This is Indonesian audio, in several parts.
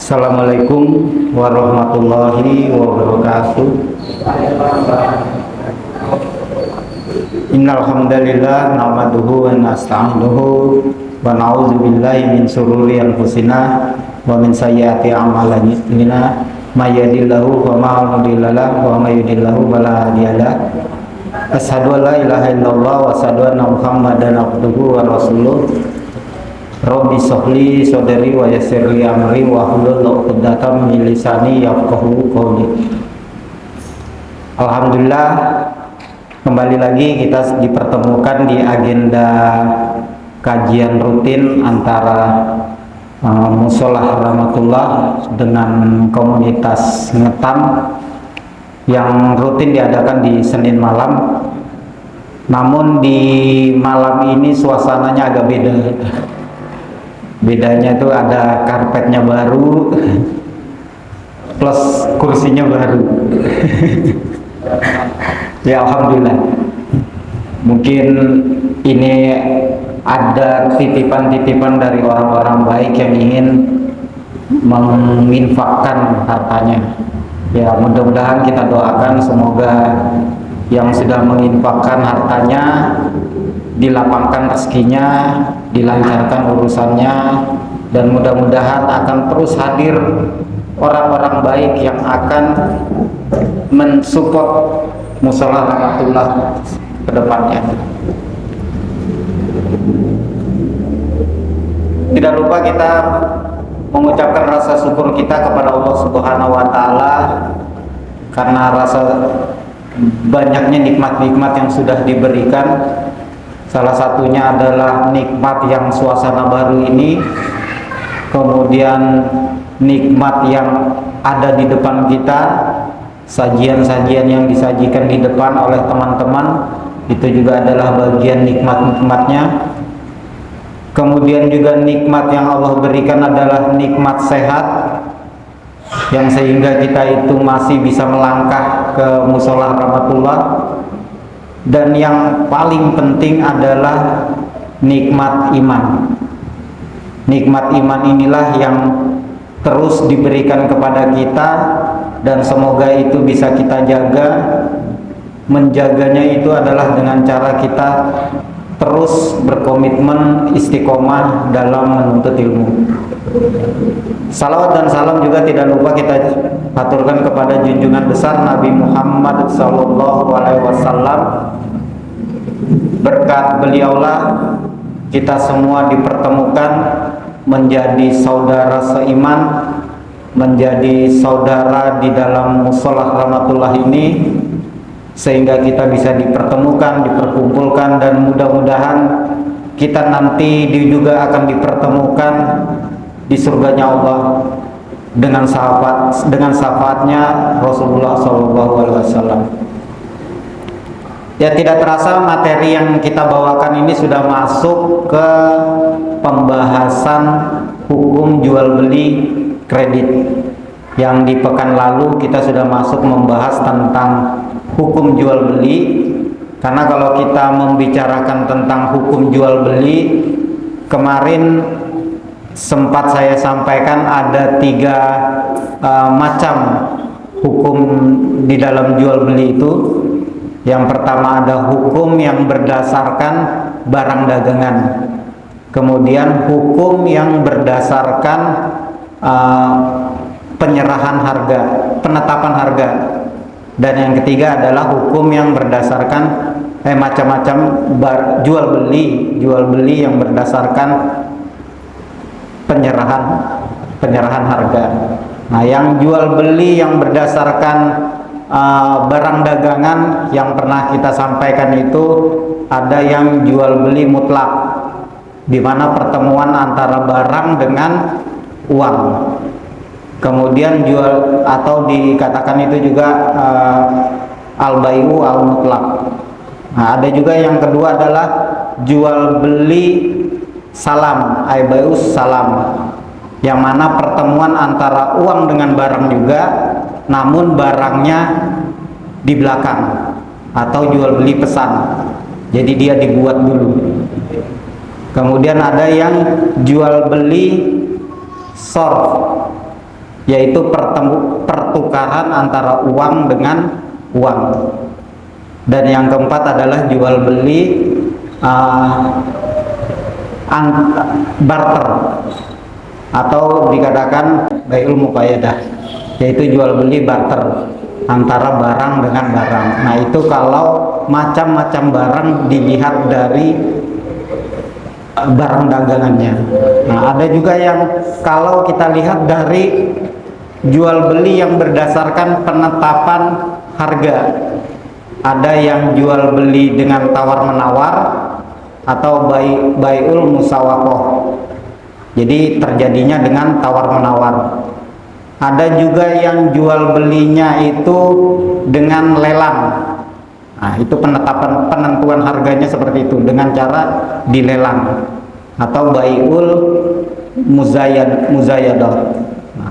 Assalamualaikum warahmatullahi wabarakatuh. Innal hamdalillah nahmaduhu wa nasta'inuhu wa na'udzu billahi min shururi anfusina wa min sayyiati a'malina may yahdihillahu fala mudilla lahu wa may yudlil fala hadiya lahu. Asyhadu an la ilaha illallah wa asyhadu anna Muhammadan abduhu wa rasuluh. Rabbi sholli sadri wa yassirli amri wa hlul 'uqdatam min lisani yafqahu qawli. Alhamdulillah, kembali lagi kita dipertemukan di agenda kajian rutin antara Musholah Rahmatullah dengan komunitas Ngetam yang rutin diadakan di Senin malam. Namun di malam ini suasananya agak beda. Bedanya itu ada karpetnya baru plus kursinya baru. Ya alhamdulillah. Mungkin ini ada titipan-titipan dari orang-orang baik yang ingin menginfakkan hartanya. Ya mudah-mudahan kita doakan semoga yang sudah menginfakkan hartanya dilapangkan rezekinya, dilancarkan urusannya, dan mudah-mudahan akan terus hadir orang-orang baik yang akan mensupport Musholah Rahmatullah ke depannya. Tidak lupa kita mengucapkan rasa syukur kita kepada Allah Subhanahu wa taala karena rasa banyaknya nikmat-nikmat yang sudah diberikan. Salah satunya adalah nikmat yang suasana baru ini, kemudian nikmat yang ada di depan kita, sajian-sajian yang disajikan di depan oleh teman-teman, itu juga adalah bagian nikmat-nikmatnya. Kemudian juga nikmat yang Allah berikan adalah nikmat sehat, yang sehingga kita itu masih bisa melangkah ke Musholah Rahmatullah. Dan yang paling penting adalah nikmat iman. Nikmat iman inilah yang terus diberikan kepada kita, dan semoga itu bisa kita jaga. Menjaganya itu adalah dengan cara kita terus berkomitmen istiqomah dalam menuntut ilmu. Salawat dan salam juga tidak lupa kita aturkan kepada junjungan besar Nabi Muhammad SAW. Berkat beliaulah kita semua dipertemukan menjadi saudara seiman, menjadi saudara di dalam Musholah Rahmatullah ini, sehingga kita bisa dipertemukan, diperkumpulkan, dan mudah-mudahan kita nanti juga akan dipertemukan di surganya Allah dengan syafaatnya Rasulullah SAW. Ya, tidak terasa materi yang kita bawakan ini sudah masuk ke pembahasan hukum jual beli kredit. Yang di pekan lalu kita sudah masuk membahas tentang hukum jual beli. Karena kalau kita membicarakan tentang hukum jual beli, kemarin sempat saya sampaikan ada 3 macam hukum di dalam jual beli itu. Yang pertama ada hukum yang berdasarkan barang dagangan, kemudian hukum yang berdasarkan penyerahan harga, penetapan harga, dan yang ketiga adalah hukum yang berdasarkan macam-macam jual beli yang berdasarkan penyerahan harga. Nah, yang jual beli yang berdasarkan barang dagangan yang pernah kita sampaikan itu ada yang jual beli mutlak, di mana pertemuan antara barang dengan uang. Kemudian jual atau dikatakan itu juga al-bai'u al-mutlak. Nah, ada juga yang kedua adalah jual beli salam, ai-bai'us salam, yang mana pertemuan antara uang dengan barang juga, namun barangnya di belakang, atau jual beli pesan, jadi dia dibuat dulu. Kemudian ada yang jual beli sorf, yaitu pertukaran antara uang dengan uang. Dan yang keempat adalah jual beli barter, atau dikatakan bai'ul muqayyadah, yaitu jual beli barter antara barang dengan barang. Nah, itu kalau macam-macam barang dilihat dari barang dagangannya. Nah, ada juga yang kalau kita lihat dari jual beli yang berdasarkan penetapan harga. Ada yang jual beli dengan tawar menawar atau bai'ul musawaqah. Jadi terjadinya dengan tawar menawar. Ada juga yang jual belinya itu dengan lelang. Nah, itu penentuan harganya seperti itu dengan cara dilelang, atau bai'ul muzayadah. Nah,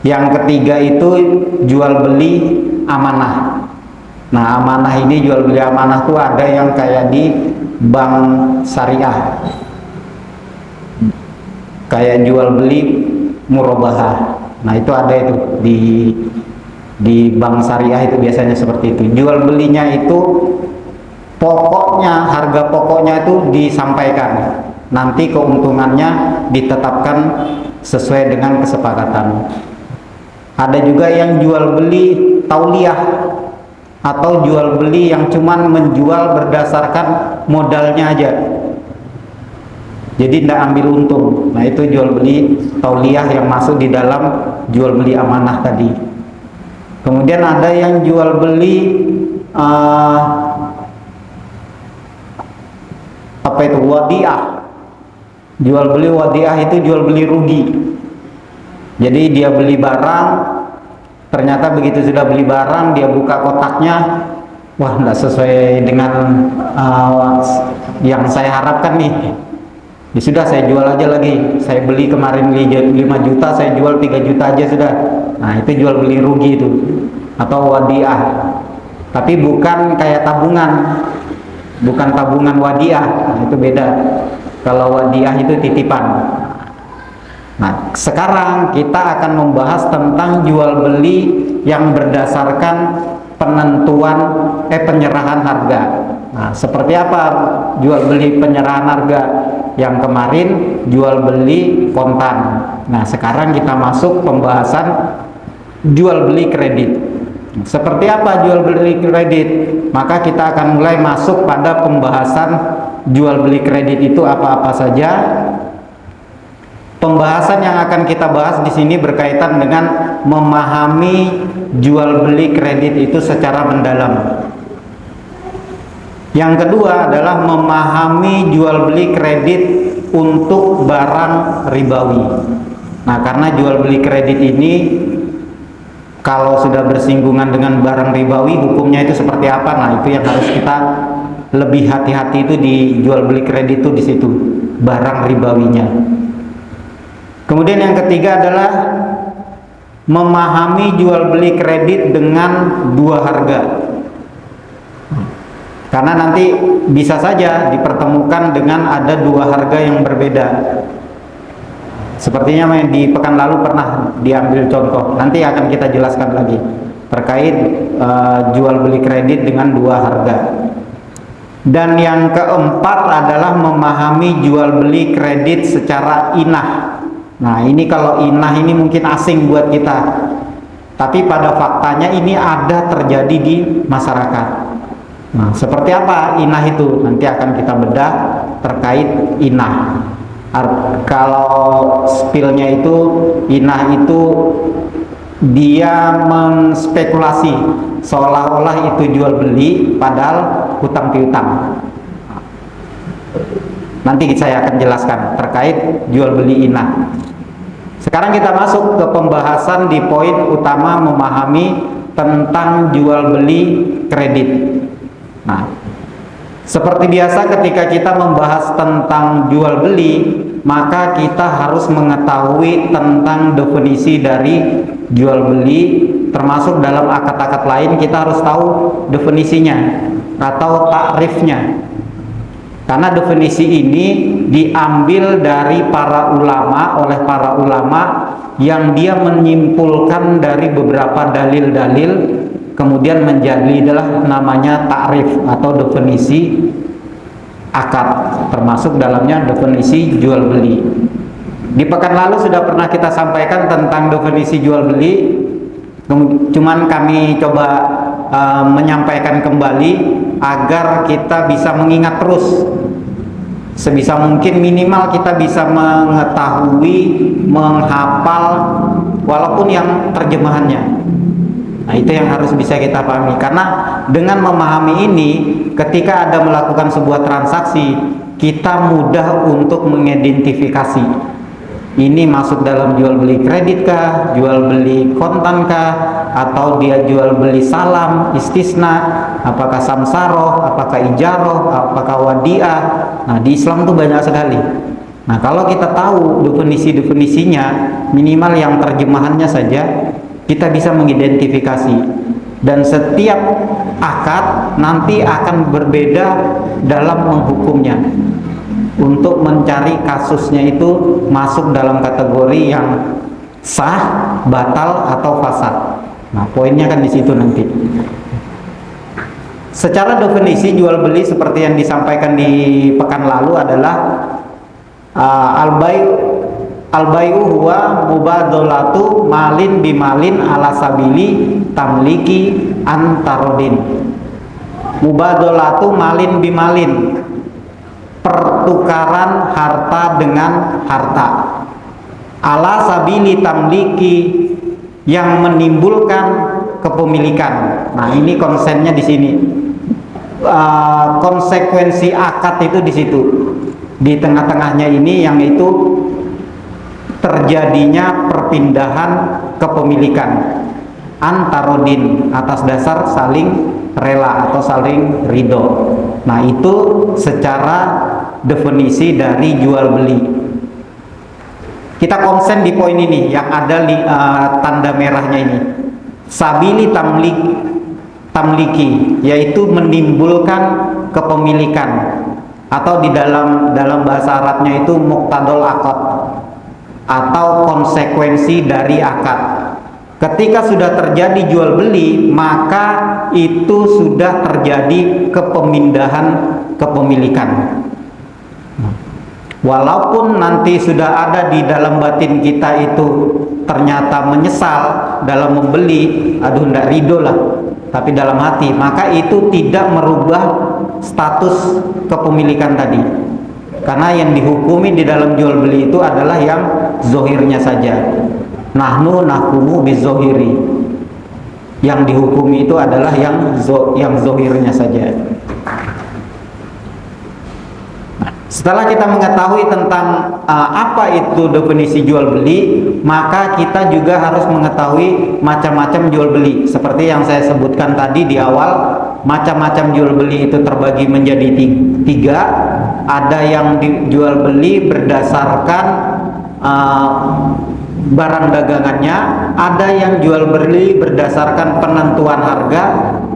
yang ketiga itu jual beli amanah. Nah, amanah ini, jual beli amanah tuh ada yang kayak di bank syariah, kayak jual beli murabahah. Nah, itu ada itu di bank syariah, itu biasanya seperti itu. Jual belinya itu pokoknya, harga pokoknya itu disampaikan, nanti keuntungannya ditetapkan sesuai dengan kesepakatan. Ada juga yang jual beli tauliyah, atau jual beli yang cuman menjual berdasarkan modalnya aja, jadi tidak ambil untung. Nah, itu jual beli tauliyah yang masuk di dalam jual beli amanah tadi. Kemudian ada yang jual beli apa itu, wadiah. Jual beli wadiah itu jual beli rugi. Jadi dia beli barang, ternyata begitu sudah beli barang, dia buka kotaknya, wah, tidak sesuai dengan yang saya harapkan nih. Ya sudah, saya jual aja lagi. Saya beli kemarin 5 juta, saya jual 3 juta aja sudah. Nah, itu jual beli rugi itu, atau wadiah. Tapi bukan kayak tabungan, bukan tabungan wadiah. Nah, itu beda. Kalau wadiah itu titipan. Nah, sekarang kita akan membahas tentang jual beli yang berdasarkan penyerahan harga. Nah, seperti apa jual beli penyerahan harga? Yang kemarin jual beli kontan. Nah, sekarang kita masuk pembahasan jual beli kredit. Seperti apa jual beli kredit? Maka kita akan mulai masuk pada pembahasan jual beli kredit itu apa-apa saja. Pembahasan yang akan kita bahas di sini berkaitan dengan memahami jual beli kredit itu secara mendalam. Yang kedua adalah memahami jual beli kredit untuk barang ribawi. Nah, karena jual beli kredit ini kalau sudah bersinggungan dengan barang ribawi, hukumnya itu seperti apa? Nah, itu yang harus kita lebih hati-hati, itu di jual beli kredit itu di situ, barang ribawinya. Kemudian yang ketiga adalah memahami jual beli kredit dengan dua harga. Karena nanti bisa saja dipertemukan dengan ada dua harga yang berbeda. Sepertinya di pekan lalu pernah diambil contoh. Nanti akan kita jelaskan lagi terkait jual beli kredit dengan dua harga. Dan yang keempat adalah memahami jual beli kredit secara inah. Nah, ini kalau inah ini mungkin asing buat kita, tapi pada faktanya ini ada terjadi di masyarakat. Nah, seperti apa inah itu? Nanti akan kita bedah terkait inah. Kalau spillnya itu, inah itu dia menspekulasi seolah-olah itu jual beli padahal hutang piutang. Nanti saya akan jelaskan terkait jual beli inah. Sekarang kita masuk ke pembahasan di poin utama, memahami tentang jual beli kredit. Nah, seperti biasa ketika kita membahas tentang jual beli, maka kita harus mengetahui tentang definisi dari jual beli, termasuk dalam akad-akad lain kita harus tahu definisinya atau takrifnya. Karena definisi ini diambil dari oleh para ulama yang dia menyimpulkan dari beberapa dalil-dalil, kemudian menjadilah namanya ta'rif atau definisi akad, termasuk dalamnya definisi jual beli. Di pekan lalu sudah pernah kita sampaikan tentang definisi jual beli, cuman kami coba menyampaikan kembali agar kita bisa mengingat terus. Sebisa mungkin minimal kita bisa mengetahui, menghafal walaupun yang terjemahannya. Nah, itu yang harus bisa kita pahami, karena dengan memahami ini, ketika ada melakukan sebuah transaksi, kita mudah untuk mengidentifikasi ini masuk dalam jual beli kredit kah, jual beli kontan kah, atau dia jual beli salam, istisna, apakah samsaroh, apakah ijaroh, apakah wadiah. Nah, di Islam tuh banyak sekali. Nah, kalau kita tahu definisi-definisinya, minimal yang terjemahannya saja, kita bisa mengidentifikasi. Dan setiap akad nanti akan berbeda dalam menghukumnya. Untuk mencari kasusnya itu masuk dalam kategori yang sah, batal, atau fasad. Nah, poinnya kan di situ nanti. Secara definisi jual beli seperti yang disampaikan di pekan lalu adalah al-bai'u huwa mubadolatu malin bimalin ala sabili tamliki antarodin. Mubadolatu malin bimalin, pertukaran harta dengan harta, ala sabili tamliki, yang menimbulkan kepemilikan. Nah, ini konsennya di sini. Konsekuensi akad itu di situ. Di tengah-tengahnya ini yang itu terjadinya perpindahan kepemilikan antarodin atas dasar saling rela atau saling ridho. Nah, itu secara definisi dari jual beli. Kita konsen di poin ini yang ada tanda merahnya ini. Sabili tamliki, yaitu menimbulkan kepemilikan, atau di dalam bahasa Arabnya itu muqtadol akad, atau konsekuensi dari akad. Ketika sudah terjadi jual beli, maka itu sudah terjadi kepemindahan kepemilikan. Walaupun nanti sudah ada di dalam batin kita itu ternyata menyesal dalam membeli, aduh ndak ridho lah, tapi dalam hati, maka itu tidak merubah status kepemilikan tadi. Karena yang dihukumi di dalam jual beli itu adalah yang zohirnya saja. Nahnu nahkumu bizohiri, yang dihukumi itu adalah yang zohirnya saja. Setelah kita mengetahui tentang apa itu definisi jual beli, maka kita juga harus mengetahui macam-macam jual beli. Seperti yang saya sebutkan tadi di awal, macam-macam jual beli itu terbagi menjadi tiga. Ada yang dijual beli berdasarkan barang dagangannya, ada yang jual beli berdasarkan penentuan harga,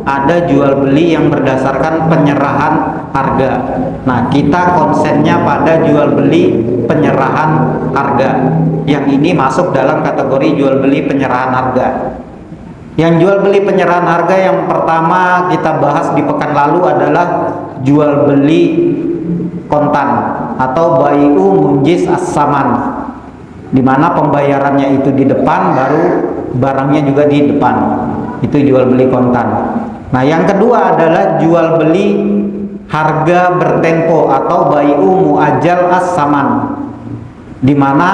ada jual beli yang berdasarkan penyerahan harga. Nah, kita konsennya pada jual beli penyerahan harga. Yang ini masuk dalam kategori jual beli penyerahan harga. Yang jual beli penyerahan harga yang pertama kita bahas di pekan lalu adalah jual beli kontan atau bai'u munjis as-saman, di mana pembayarannya itu di depan, baru barangnya juga di depan. Itu jual beli kontan. Nah, yang kedua adalah jual beli harga bertempo atau bai'u muajjal as-saman, di mana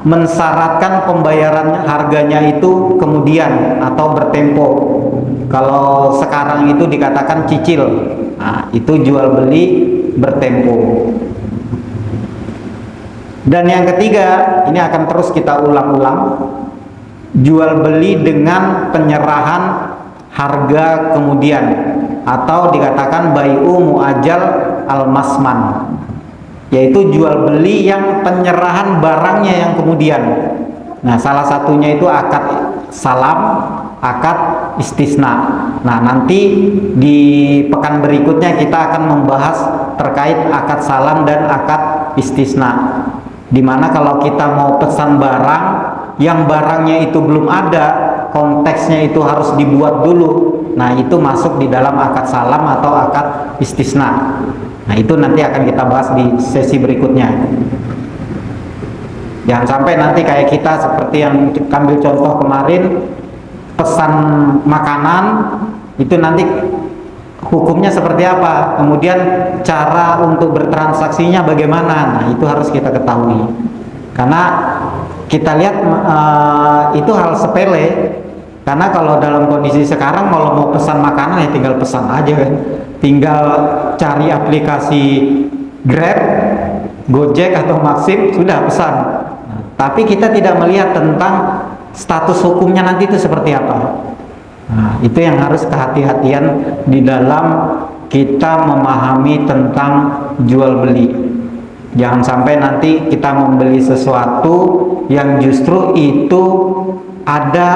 mensyaratkan pembayaran harganya itu kemudian atau bertempo. Kalau sekarang itu dikatakan cicil. Nah, itu jual beli bertempo. Dan yang ketiga, ini akan terus kita ulang-ulang, jual beli dengan penyerahan harga kemudian, atau dikatakan bai'u muajjal al-masman, yaitu jual beli yang penyerahan barangnya yang kemudian. Nah, salah satunya itu akad salam, akad istisna. Nah, nanti di pekan berikutnya kita akan membahas terkait akad salam dan akad istisna, dimana kalau kita mau pesan barang yang barangnya itu belum ada, konteksnya itu harus dibuat dulu. Nah, itu masuk di dalam akad salam atau akad istisna. Nah, itu nanti akan kita bahas di sesi berikutnya. Jangan sampai nanti kayak kita seperti yang ambil contoh kemarin, pesan makanan itu nanti hukumnya seperti apa, kemudian cara untuk bertransaksinya bagaimana. Nah, itu harus kita ketahui, karena kita lihat itu hal sepele. Karena kalau dalam kondisi sekarang kalau mau pesan makanan ya tinggal pesan aja kan, tinggal cari aplikasi Grab, Gojek atau Maxim, sudah pesan. Nah, tapi kita tidak melihat tentang status hukumnya nanti itu seperti apa. Nah, itu yang harus kehati-hatian di dalam kita memahami tentang jual beli. Jangan sampai nanti kita membeli sesuatu yang justru itu ada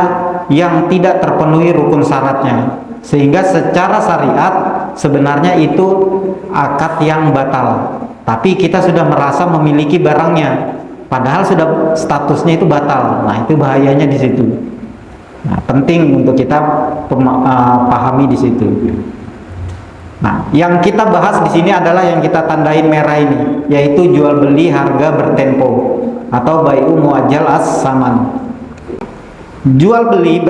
yang tidak terpenuhi rukun syaratnya, sehingga secara syariat sebenarnya itu akad yang batal, tapi kita sudah merasa memiliki barangnya, padahal sudah statusnya itu batal. Nah, itu bahayanya di situ. Nah, penting untuk kita pahami di situ. Nah, yang kita bahas di sini adalah yang kita tandain merah ini, yaitu jual beli harga bertempo atau bai'u muajjal as-saman. Jual beli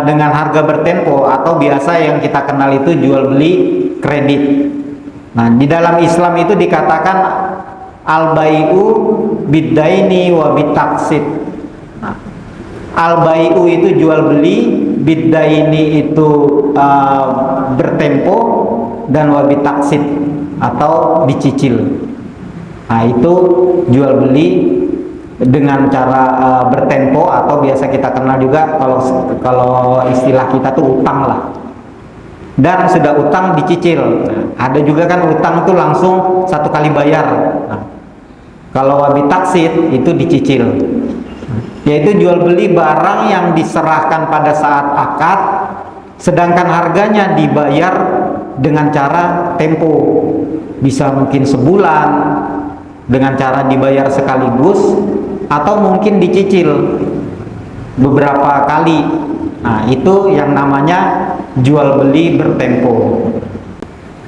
dengan harga bertempo atau biasa yang kita kenal itu jual beli kredit. Nah, di dalam Islam itu dikatakan al-bai'u biddaini wa bitaksid. Nah, al-bai'u itu jual beli, biddaini itu bertempo, dan wabi taksid atau dicicil. Nah, itu jual beli dengan cara bertempo atau biasa kita kenal juga kalau istilah kita tuh utang lah. Dan sudah utang dicicil. Nah, ada juga kan utang tuh langsung satu kali bayar. Nah, kalau wabi taksid itu dicicil, yaitu jual beli barang yang diserahkan pada saat akad, sedangkan harganya dibayar dengan cara tempo, bisa mungkin sebulan dengan cara dibayar sekaligus, atau mungkin dicicil beberapa kali. Nah, itu yang namanya jual beli bertempo.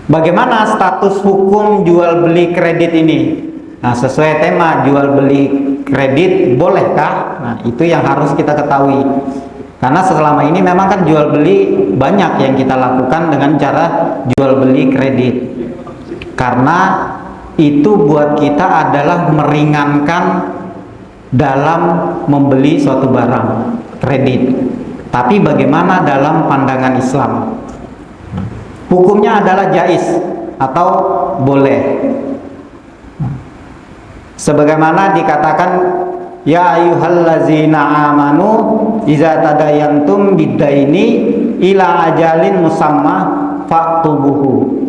Bagaimana status hukum jual beli kredit ini? Nah, sesuai tema jual beli kredit bolehkah? Nah, itu yang harus kita ketahui. Karena selama ini memang kan jual beli banyak yang kita lakukan dengan cara jual beli kredit. Karena itu buat kita adalah meringankan dalam membeli suatu barang kredit. Tapi bagaimana dalam pandangan Islam? Hukumnya adalah jaiz atau boleh. Sebagaimana dikatakan, ya ayyuhallazina amanu iza tadayantum biddaini ila ajalin musamma faktubuhu.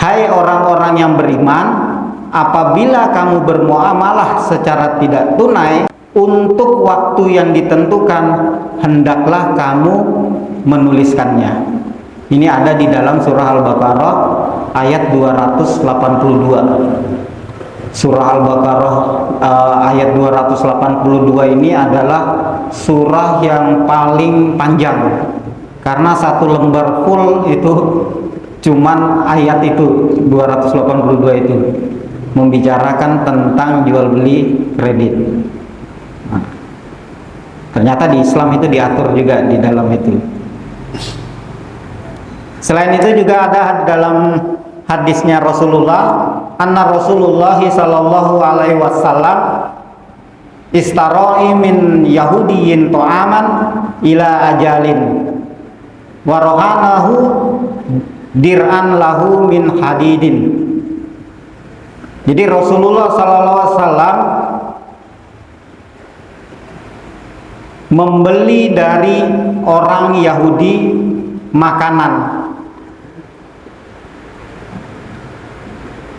Hai orang-orang yang beriman, apabila kamu bermuamalah secara tidak tunai untuk waktu yang ditentukan, hendaklah kamu menuliskannya. Ini ada di dalam surah Al-Baqarah ayat 282. Surah Al-Baqarah ayat 282 ini adalah surah yang paling panjang, karena satu lembar full itu cuman ayat itu 282 itu membicarakan tentang jual beli kredit. Nah, ternyata di Islam itu diatur juga di dalam itu. Selain itu juga ada dalam hadisnya Rasulullah, anna Rasulullah sallallahu alaihi wasallam istaroi min yahudiyin ta'aman ila ajalin wa rohanahu dir'an lahu min hadidin. Jadi Rasulullah sallallahu alaihi wasallam membeli dari orang Yahudi makanan.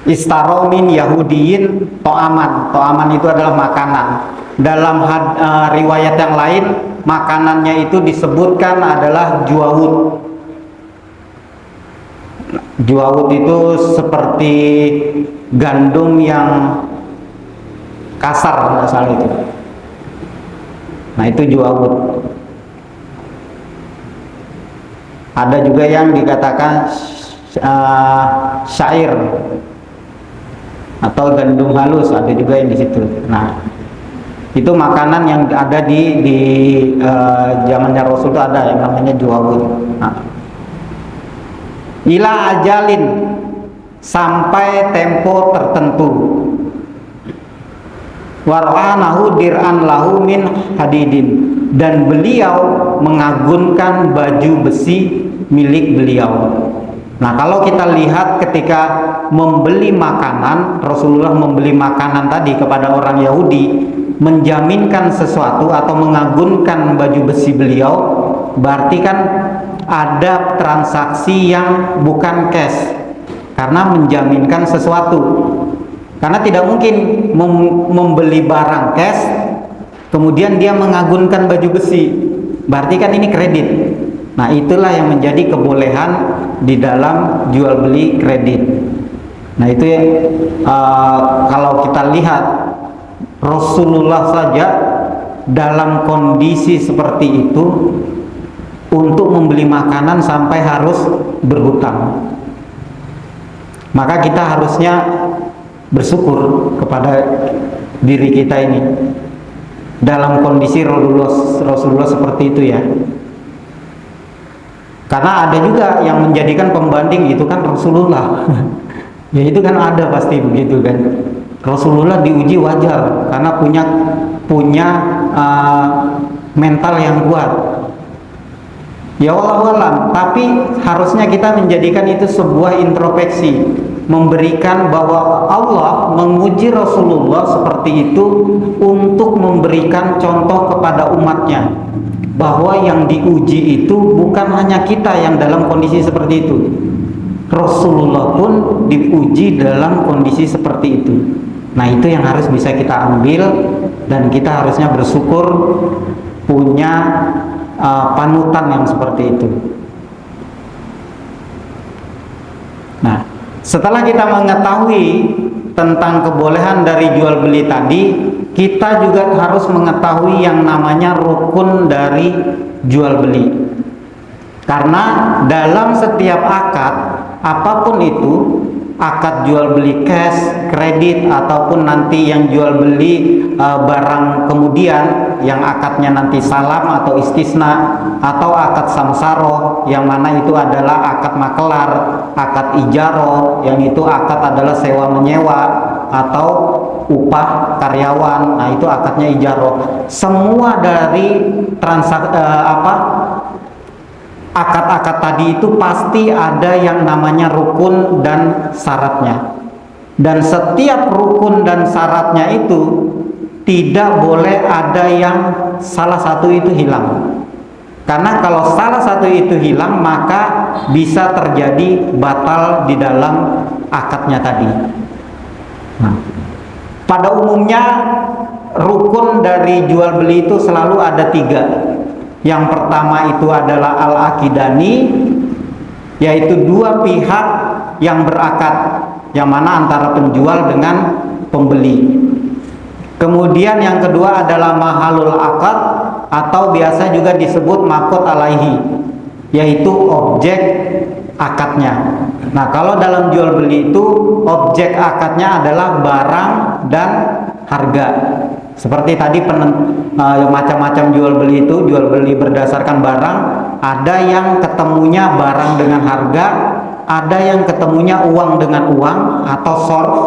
Istaromin Yahudiyin to'aman. To'aman itu adalah makanan. Dalam riwayat yang lain, makanannya itu disebutkan adalah juawud. Juawud itu seperti gandum yang kasar nggak salah itu. Nah itu juawud. Ada juga yang dikatakan syair atau gandum halus, ada juga yang di situ. Nah itu makanan yang ada di zamannya Rasul itu ada yang namanya juawud. Nah, ila ajalin, sampai tempo tertentu, war'anahu dir'an lahu min hadidin, dan beliau mengagungkan baju besi milik beliau. Nah kalau kita lihat ketika membeli makanan, Rasulullah membeli makanan tadi kepada orang Yahudi, menjaminkan sesuatu atau mengagungkan baju besi beliau, berarti kan ada transaksi yang bukan cash, karena menjaminkan sesuatu. Karena tidak mungkin membeli barang cash kemudian dia mengagungkan baju besi, berarti kan ini kredit. Nah itulah yang menjadi kebolehan di dalam jual beli kredit. Nah itu ya, kalau kita lihat Rasulullah saja dalam kondisi seperti itu untuk membeli makanan sampai harus berhutang. Maka kita harusnya bersyukur kepada diri kita ini dalam kondisi Rasulullah seperti itu ya. Karena ada juga yang menjadikan pembanding itu kan Rasulullah. Ya itu kan ada pasti begitu kan. Rasulullah diuji wajar karena punya mental yang kuat. Ya Allah, tapi harusnya kita menjadikan itu sebuah introspeksi, memberikan bahwa Allah menguji Rasulullah seperti itu untuk memberikan contoh kepada umatnya, bahwa yang diuji itu bukan hanya kita yang dalam kondisi seperti itu, Rasulullah pun diuji dalam kondisi seperti itu. Nah itu yang harus bisa kita ambil, dan kita harusnya bersyukur punya panutan yang seperti itu. Nah setelah kita mengetahui tentang kebolehan dari jual beli tadi, kita juga harus mengetahui yang namanya rukun dari jual beli. Karena dalam setiap akad, apapun itu, akad jual beli cash, kredit, ataupun nanti yang jual beli barang kemudian, yang akadnya nanti salam atau istisna, atau akad samsaro, yang mana itu adalah akad makelar, akad ijaro, yang itu akad adalah sewa menyewa, atau upah karyawan. Nah itu akadnya ijaro. Semua dari akad-akad tadi itu pasti ada yang namanya rukun dan syaratnya. Dan setiap rukun dan syaratnya itu tidak boleh ada yang salah satu itu hilang. Karena kalau salah satu itu hilang, maka bisa terjadi batal di dalam akadnya tadi. Nah, pada umumnya rukun dari jual beli itu selalu ada 3. Yang pertama itu adalah al-aqidani, yaitu dua pihak yang berakad, yang mana antara penjual dengan pembeli. Kemudian yang kedua adalah mahalul akad, atau biasa juga disebut makot alaihi, yaitu objek akadnya. Nah kalau dalam jual beli itu objek akadnya adalah barang dan harga. Seperti tadi macam-macam jual beli itu, jual beli berdasarkan barang, ada yang ketemunya barang dengan harga, ada yang ketemunya uang dengan uang atau sorf,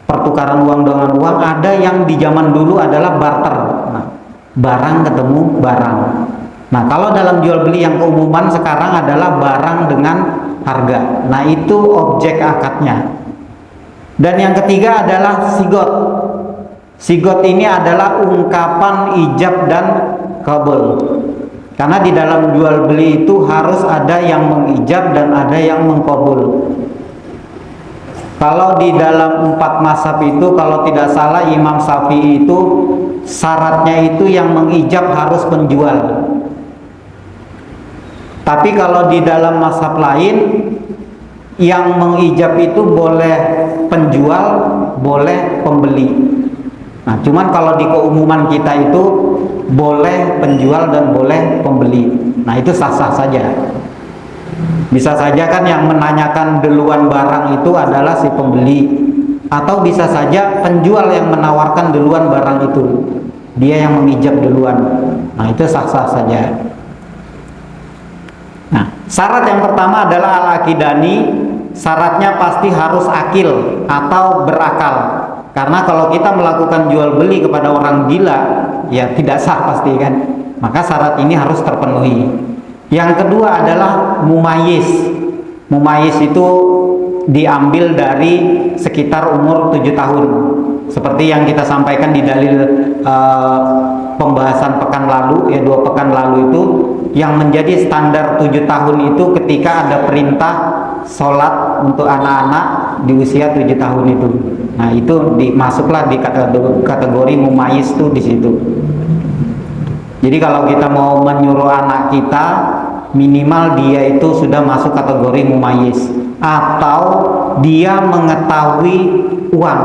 pertukaran uang dengan uang, ada yang di zaman dulu adalah barter. Nah, barang ketemu barang. Nah kalau dalam jual beli yang keumuman sekarang adalah barang dengan harga. Nah itu objek akadnya. Dan yang ketiga adalah sigot. Sigot ini adalah ungkapan ijab dan kabul. Karena di dalam jual beli itu harus ada yang mengijab dan ada yang mengkabul. Kalau di dalam 4 mazhab itu, kalau tidak salah Imam Syafi'i itu syaratnya itu yang mengijab harus penjual. Tapi kalau di dalam mazhab lain yang mengijab itu boleh penjual, boleh pembeli. Nah, cuman kalau di keumuman kita itu boleh penjual dan boleh pembeli. Nah, itu sah-sah saja. Bisa saja kan yang menanyakan duluan barang itu adalah si pembeli, atau bisa saja penjual yang menawarkan duluan barang itu, dia yang mengijab duluan. Nah, itu sah-sah saja. Nah, syarat yang pertama adalah al-aqidani. Syaratnya pasti harus akil atau berakal. Karena kalau kita melakukan jual beli kepada orang gila, ya tidak sah pasti kan. Maka syarat ini harus terpenuhi. Yang kedua adalah mumayyiz. Mumayyiz itu diambil dari sekitar umur 7 tahun. Seperti yang kita sampaikan di dalil pembahasan pekan lalu, ya 2 pekan lalu itu, yang menjadi standar 7 tahun itu ketika ada perintah sholat untuk anak-anak di usia 7 tahun itu. Nah, itu masuklah di kategori mumayyiz tuh di situ. Jadi kalau kita mau menyuruh anak kita, minimal dia itu sudah masuk kategori mumayyiz, atau dia mengetahui uang.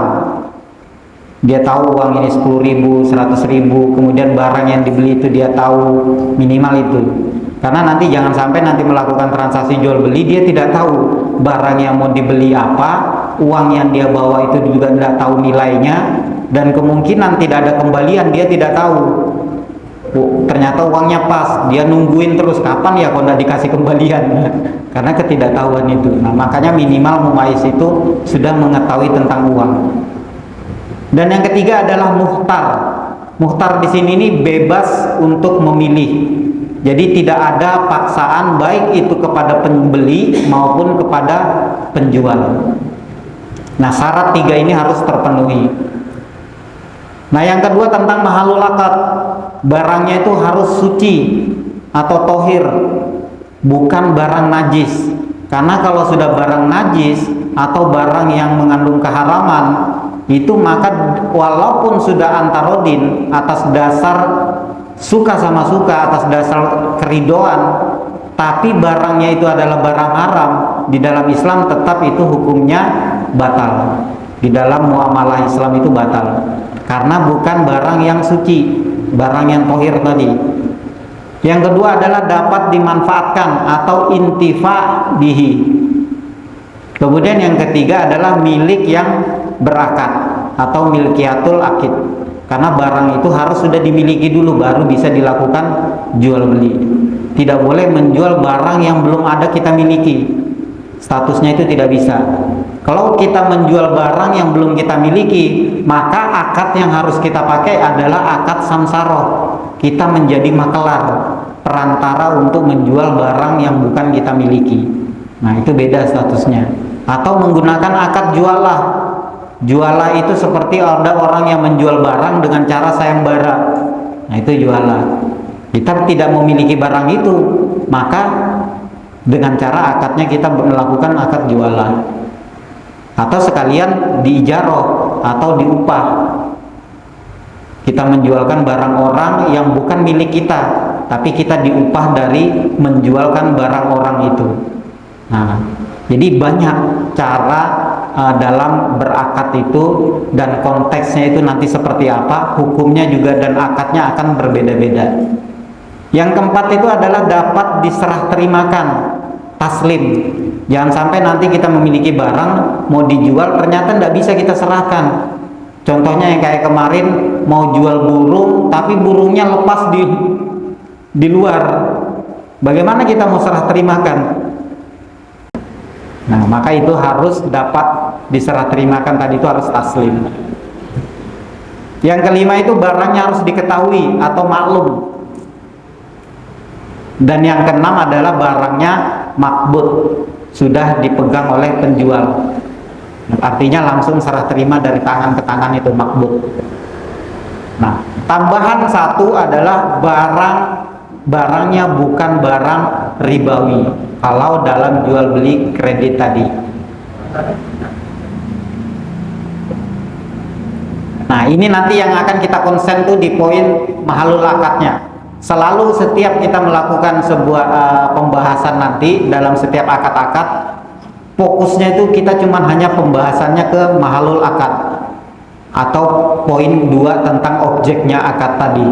Dia tahu uang ini 10.000, 100.000, kemudian barang yang dibeli itu dia tahu, minimal itu. Karena nanti jangan sampai nanti melakukan transaksi jual beli dia tidak tahu barang yang mau dibeli apa, uang yang dia bawa itu juga tidak tahu nilainya, dan kemungkinan tidak ada kembalian, dia tidak tahu. Ternyata uangnya pas, dia nungguin terus kapan ya kalau tidak dikasih kembalian. Karena ketidaktahuan itu. Nah, makanya minimal mumayyiz itu sudah mengetahui tentang uang. Dan yang ketiga adalah muhtar. Muhtar di sini ini bebas untuk memilih. Jadi tidak ada paksaan baik itu kepada pembeli maupun kepada penjual. Nah, syarat 3 ini harus terpenuhi. Nah, yang kedua tentang mahalul akad. Barangnya itu harus suci atau tohir, bukan barang najis. Karena kalau sudah barang najis atau barang yang mengandung keharaman, itu maka walaupun sudah antarodin atas dasar suka sama suka, atas dasar keridoan, tapi barangnya itu adalah barang haram, di dalam Islam tetap itu hukumnya batal. Di dalam muamalah Islam itu batal, karena bukan barang yang suci, barang yang tohir tadi. Yang kedua adalah dapat dimanfaatkan atau intifa bihi. Kemudian yang ketiga adalah milik yang berakad atau milkiyatul akid. Karena barang itu harus sudah dimiliki dulu baru bisa dilakukan jual beli. Tidak boleh menjual barang yang belum ada kita miliki. Statusnya itu tidak bisa. Kalau kita menjual barang yang belum kita miliki, maka akad yang harus kita pakai adalah akad samsaroh. Kita menjadi makelar, perantara untuk menjual barang yang bukan kita miliki. Nah, itu beda statusnya. Atau menggunakan akad jualah. Jualah itu seperti ada orang yang menjual barang dengan cara sayembara. Nah, itu jualah. Kita tidak memiliki barang itu, maka dengan cara akadnya kita melakukan akad jualah. Atau sekalian diijaroh atau diupah. Kita menjualkan barang orang yang bukan milik kita, tapi kita diupah dari menjualkan barang orang itu. Nah, jadi banyak cara dalam berakad itu, dan konteksnya itu nanti seperti apa, hukumnya juga dan akadnya akan berbeda-beda. Yang keempat itu adalah dapat diserah terimakan, taslim. Jangan sampai nanti kita memiliki barang mau dijual ternyata tidak bisa kita serahkan. Contohnya yang kayak kemarin mau jual burung tapi burungnya lepas di luar. Bagaimana kita mau serah terimakan? Nah, maka itu harus dapat diserah terimakan, tadi itu harus taslim. Yang kelima itu barangnya harus diketahui atau maklum. Dan yang keenam adalah barangnya makbut, sudah dipegang oleh penjual. Artinya langsung serah terima dari tangan ke tangan, itu makbut. Nah, tambahan satu adalah barangnya bukan barang ribawi kalau dalam jual beli kredit tadi. Nah, ini nanti yang akan kita konsen tuh di poin mahalul akadnya. Selalu setiap kita melakukan sebuah pembahasan nanti dalam setiap akad-akad, fokusnya itu kita cuman hanya pembahasannya ke mahalul akad atau poin 2 tentang objeknya akad tadi.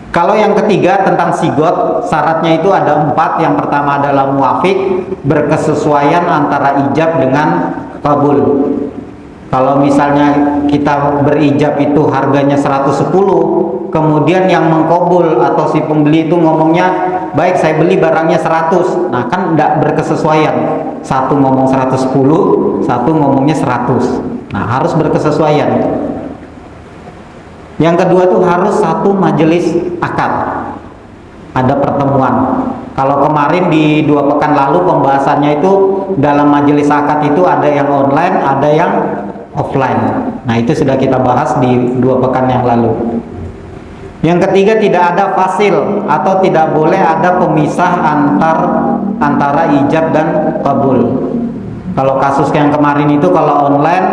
Kalau yang ketiga tentang sigot, syaratnya itu ada 4. Yang pertama adalah muafik, berkesesuaian antara ijab dengan kabul. Kalau misalnya kita berijab itu harganya 110, kemudian yang mengkabul atau si pembeli itu ngomongnya, baik saya beli barangnya 100. Nah kan tidak berkesesuaian. Satu ngomong 110, satu ngomongnya 100. Nah harus berkesesuaian. Yang kedua tuh harus satu majelis akad, ada pertemuan. Kalau kemarin di 2 pekan lalu pembahasannya itu dalam majelis akad itu ada yang online, ada yang offline. Nah itu sudah kita bahas di 2 pekan yang lalu. Yang ketiga tidak ada fasil atau tidak boleh ada pemisah antara ijab dan kabul. Kalau kasus yang kemarin itu kalau online,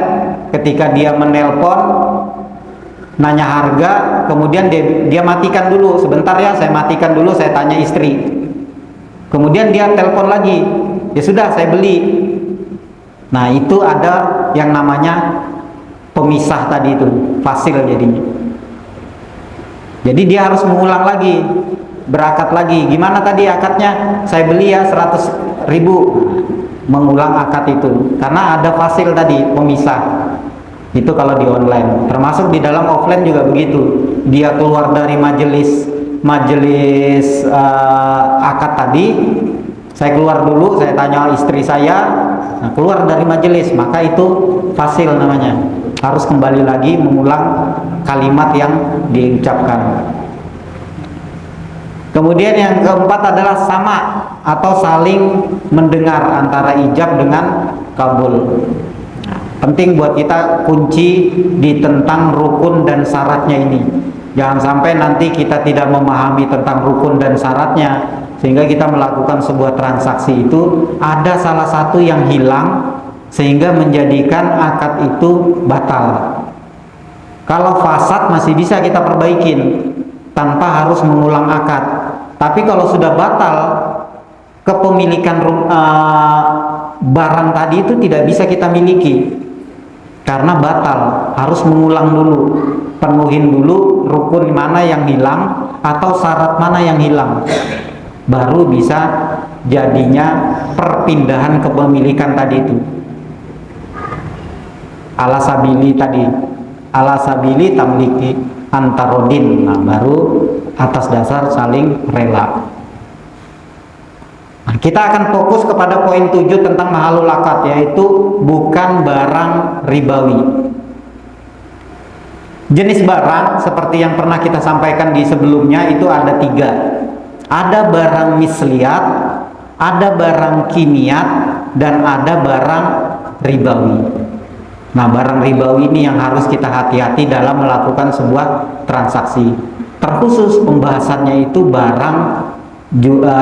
ketika dia menelpon nanya harga, kemudian dia matikan dulu, sebentar ya saya matikan dulu, saya tanya istri, kemudian dia telepon lagi, ya sudah saya beli. Nah itu ada yang namanya pemisah tadi itu, fasil jadinya. Jadi dia harus mengulang lagi, berakad lagi. Gimana tadi akadnya? Saya beli ya 100.000, mengulang akad itu karena ada fasil tadi, pemisah. Itu kalau di online. Termasuk di dalam offline juga begitu. Dia keluar dari majelis akad tadi, saya keluar dulu, saya tanya istri saya, nah keluar dari majelis, maka itu fasil namanya. Harus kembali lagi mengulang kalimat yang diucapkan. Kemudian yang keempat adalah sama atau saling mendengar antara ijab dengan kabul. Penting buat kita kunci di tentang rukun dan syaratnya ini. Jangan sampai nanti kita tidak memahami tentang rukun dan syaratnya, sehingga kita melakukan sebuah transaksi itu ada salah satu yang hilang, sehingga menjadikan akad itu batal. Kalau fasad masih bisa kita perbaikin tanpa harus mengulang akad. Tapi kalau sudah batal, kepemilikan barang tadi itu tidak bisa kita miliki karena batal. Harus mengulang dulu, penuhin dulu rukun mana yang hilang atau syarat mana yang hilang, baru bisa jadinya perpindahan kepemilikan tadi itu. Ala sabili tadi, ala sabili tamliki antarodin. Nah baru atas dasar saling rela. Nah, kita akan fokus kepada poin 7 tentang mahalul akad, yaitu bukan barang ribawi. Jenis barang seperti yang pernah kita sampaikan di sebelumnya itu ada 3. Ada barang misliat, ada barang kimiat, dan ada barang ribawi. Nah barang ribawi ini yang harus kita hati-hati dalam melakukan sebuah transaksi. Terkhusus pembahasannya itu barang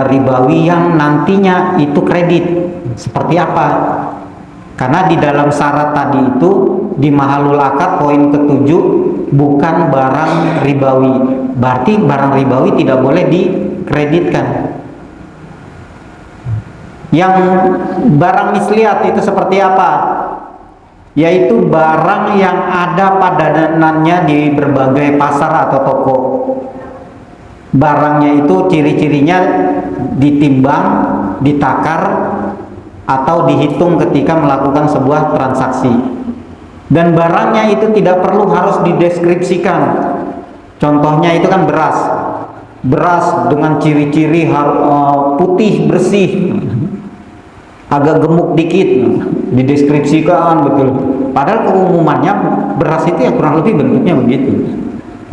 ribawi yang nantinya itu kredit. Seperti apa? Karena di dalam syarat tadi itu di mahalul akad poin ke-7 bukan barang ribawi. Berarti barang ribawi tidak boleh dikreditkan. Yang barang misliat itu seperti apa? Yaitu barang yang ada padanannya di berbagai pasar atau toko. Barangnya itu ciri-cirinya ditimbang, ditakar, atau dihitung ketika melakukan sebuah transaksi. Dan barangnya itu tidak perlu harus dideskripsikan. Contohnya itu kan beras. Beras dengan ciri-ciri putih bersih, agak gemuk dikit, dideskripsikan betul. Padahal keumumannya beras itu ya kurang lebih bentuknya begitu.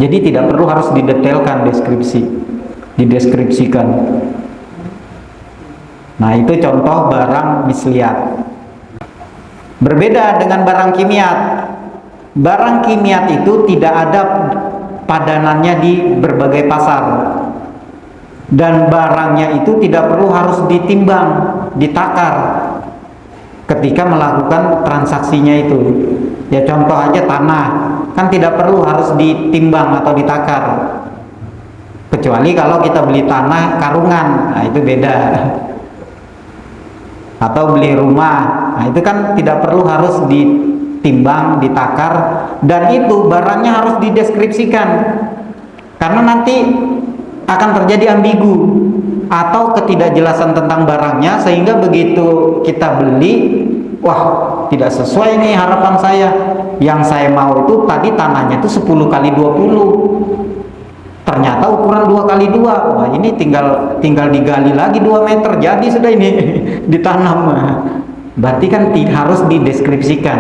Jadi tidak perlu harus didetailkan dideskripsikan. Nah itu contoh barang misliat. Berbeda dengan barang kimiat. Barang kimiat itu tidak ada padanannya di berbagai pasar. Dan barangnya itu tidak perlu harus ditimbang, ditakar ketika melakukan transaksinya itu. Ya contoh aja tanah, kan tidak perlu harus ditimbang atau ditakar. Kecuali kalau kita beli tanah karungan, nah itu beda. atau beli rumah. Nah, itu kan tidak perlu harus ditimbang, ditakar, dan itu barangnya harus dideskripsikan. Karena nanti akan terjadi ambigu atau ketidakjelasan tentang barangnya, sehingga begitu kita beli, wah, tidak sesuai nih harapan saya. Yang saya mau itu tadi tanahnya itu 10 kali 20. Ternyata ukuran 2 kali 2. Wah, ini tinggal digali lagi 2 meter, jadi sudah ini ditanam. Berarti kan harus dideskripsikan.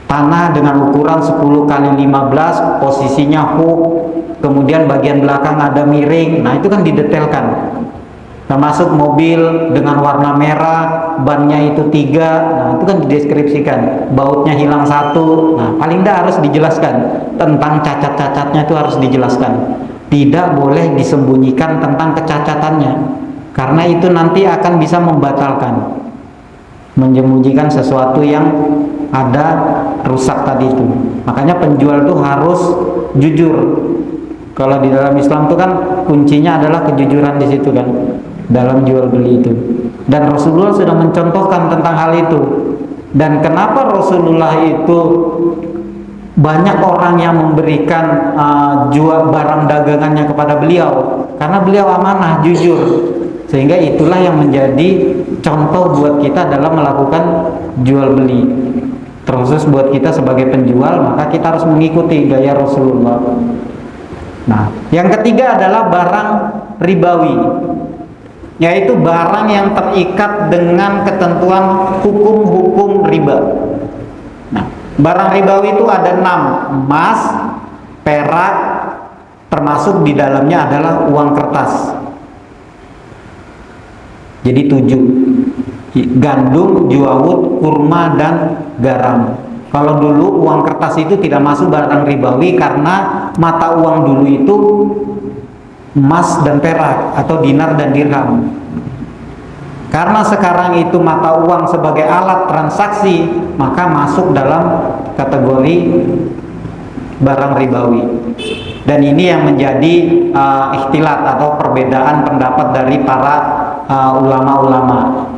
Tanah dengan ukuran 10 kali 15, posisinya hook, kemudian bagian belakang ada miring. Nah, itu kan didetailkan. Termasuk mobil dengan warna merah, bannya itu 3. Nah, itu kan dideskripsikan. Bautnya hilang 1. Nah, paling tidak harus dijelaskan tentang cacat-cacatnya, itu harus dijelaskan. Tidak boleh disembunyikan tentang kecacatannya, karena itu nanti akan bisa membatalkan, menyembunyikan sesuatu yang ada rusak tadi itu. Makanya penjual itu harus jujur. Kalau di dalam Islam itu kan kuncinya adalah kejujuran di situ kan, dalam jual beli itu. Dan Rasulullah sudah mencontohkan tentang hal itu. Dan kenapa Rasulullah itu banyak orang yang memberikan jual barang dagangannya kepada beliau? Karena beliau amanah, jujur. Sehingga itulah yang menjadi contoh buat kita dalam melakukan jual beli. Terus buat kita sebagai penjual, maka kita harus mengikuti gaya Rasulullah. Nah, yang ketiga adalah barang ribawi, yaitu barang yang terikat dengan ketentuan hukum-hukum riba. Nah, barang ribawi itu ada 6: emas, perak, termasuk di dalamnya adalah uang kertas. Jadi 7: gandum, juawut, kurma, dan garam. Kalau dulu uang kertas itu tidak masuk barang ribawi, karena mata uang dulu itu emas dan perak atau dinar dan dirham. Karena sekarang itu mata uang sebagai alat transaksi, maka masuk dalam kategori barang ribawi. Dan ini yang menjadi ikhtilat atau perbedaan pendapat dari para ulama-ulama.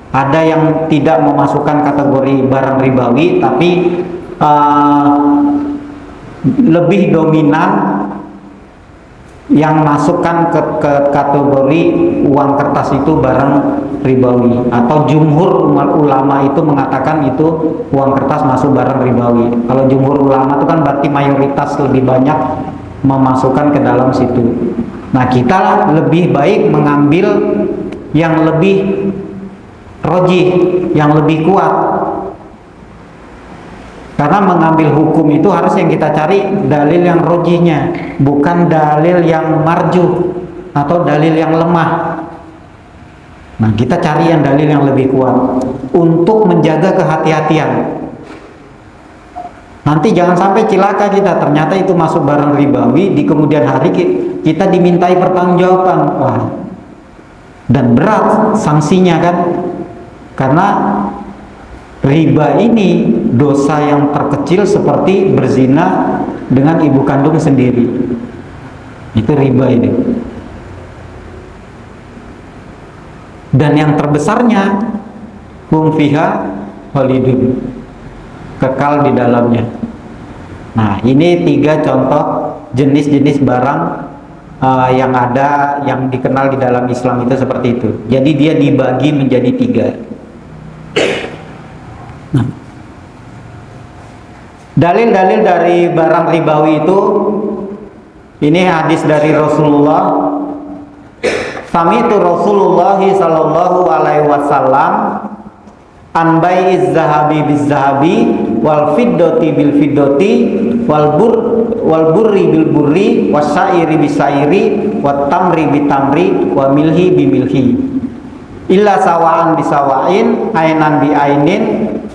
Ada yang tidak memasukkan kategori barang ribawi, tapi lebih dominan yang masukkan ke kategori uang kertas itu barang ribawi. Atau jumhur ulama itu mengatakan itu uang kertas masuk barang ribawi. Kalau jumhur ulama itu kan berarti mayoritas lebih banyak memasukkan ke dalam situ. Nah, kita lebih baik mengambil yang lebih rojih, yang lebih kuat. Karena mengambil hukum itu harus yang kita cari dalil yang rojihnya, bukan dalil yang marjuh atau dalil yang lemah. Nah, kita cari yang dalil yang lebih kuat untuk menjaga kehati-hatian. Nanti jangan sampai cilaka kita, ternyata itu masuk barang ribawi, di kemudian hari kita dimintai pertanggungjawaban. Wah, dan berat sanksinya kan. Karena riba ini dosa yang terkecil seperti berzina dengan ibu kandung sendiri. Itu riba ini. Dan yang terbesarnya hum fiha khalidun, kekal di dalamnya. Nah, ini 3 contoh jenis-jenis barang yang ada, yang dikenal di dalam Islam itu seperti itu. Jadi dia dibagi menjadi 3. Nah, dalil-dalil dari barang ribawi itu, ini hadis dari Rasulullah. Sami'tu Rasulullah sallallahu alaihi wasallam an bai'iz zahabi biz zahabi wal fiddati bil fiddati wal burri bil burri wasyairi bis syairi wat tamri bit tamri wa milhi bi milhi illa sawaan bisawain ainan bi ainin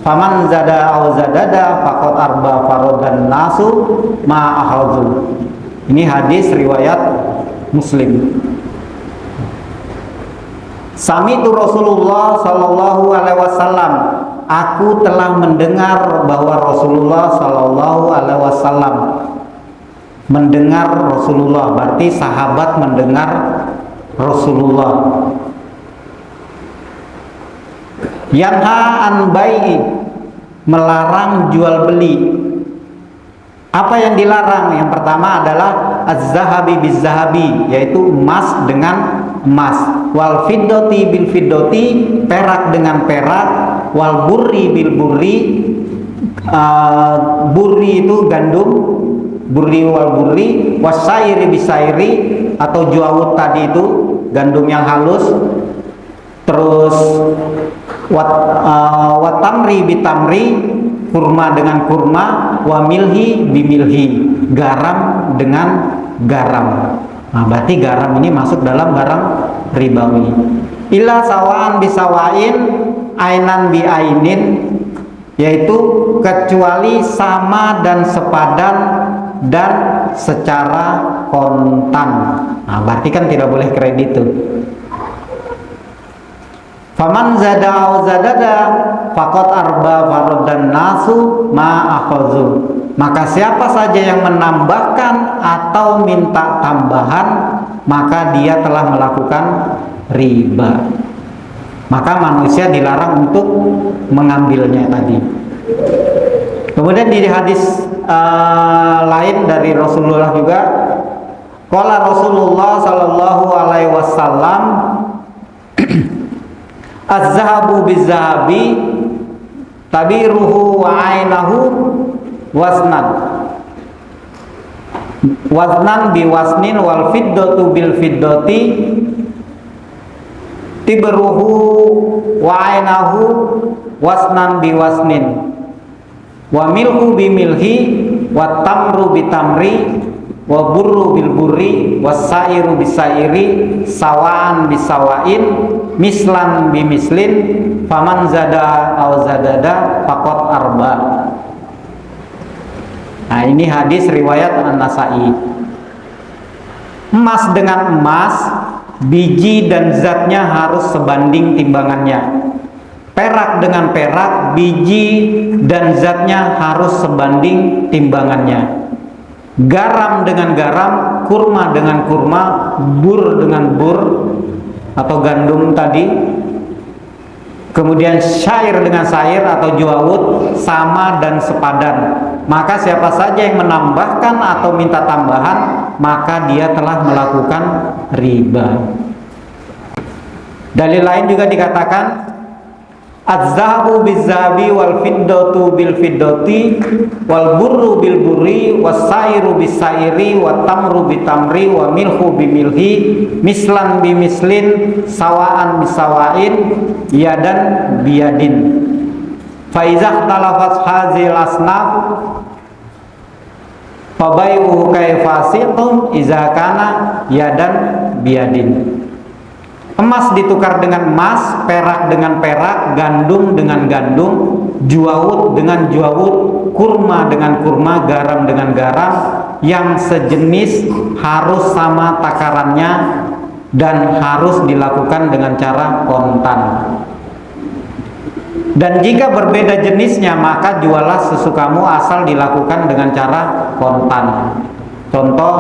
faman zada au zadada faqad arba farodan nasu ma ahadzu. Ini hadis riwayat Muslim. Sami'tu Rasulullah sallallahu alaihi wasallam, aku telah mendengar bahwa Rasulullah sallallahu alaihi wasallam. Mendengar Rasulullah berarti sahabat mendengar Rasulullah. Yanha an bai'i, melarang jual beli. Apa yang dilarang? Yang pertama adalah az-zahabi biz-zahabi, yaitu emas dengan emas, wal fiddati bil fiddati, perak dengan perak, wal burri bil burri, burri itu gandum, burri wal burri, wasairi bisairi, atau juawut tadi itu gandum yang halus, terus watamri bitamri, kurma dengan kurma, wa milhi bimilhi, garam dengan garam. Nah, berarti garam ini masuk dalam barang ribawi. Ila sawaan bisawain, ainan bi ainin, yaitu kecuali sama dan sepadan dan secara kontan. Nah, berarti kan tidak boleh kredit tuh. Faman zada au zadada faqad arba faraddan nasu ma akhazu. Maka siapa saja yang menambahkan atau minta tambahan, maka dia telah melakukan riba. Maka manusia dilarang untuk mengambilnya tadi. Kemudian di hadis lain dari Rasulullah juga, qala Rasulullah sallallahu alaihi wasallam, az-zahabu biz-zahabi tabiruhu wa ainahu wasnan, waznan bi wasnin, wal fiddatu bil fiddati tibruhu wa ainahu wasnan bi wasnin, wa milhu bi milhi, wa tamru bi tamri, wa burru bil burri, wasairu bisairi, sawaan bisawain, mislan bi mislin, faman zada au zadada faqad arba. Nah, ini hadis riwayat An-Nasa'i. Emas dengan emas, biji dan zatnya harus sebanding timbangannya. Perak dengan perak, biji dan zatnya harus sebanding timbangannya. Garam dengan garam, kurma dengan kurma, bur dengan bur atau gandum tadi, kemudian syair dengan syair atau juawut, sama dan sepadan. Maka siapa saja yang menambahkan atau minta tambahan, maka dia telah melakukan riba. Dalil lain juga dikatakan, az-zahabu biz-zahabi, wal fiddatu bil fiddati, wal burru bil burri, was-sairu bis-sairi, wat tamru bitamri, wa milhu bimilhi, mislan bimislin, sawaan bisawain, yadan biyadin. Fa iza talafat hazil asnaf fa bai'uhu kayfasitun iza kana yadan biyadin. Emas ditukar dengan emas, perak dengan perak, gandum dengan gandum, juawut dengan juawut, kurma dengan kurma, garam dengan garam, yang sejenis harus sama takarannya dan harus dilakukan dengan cara kontan. Dan jika berbeda jenisnya, maka jualah sesukamu asal dilakukan dengan cara kontan. Contoh,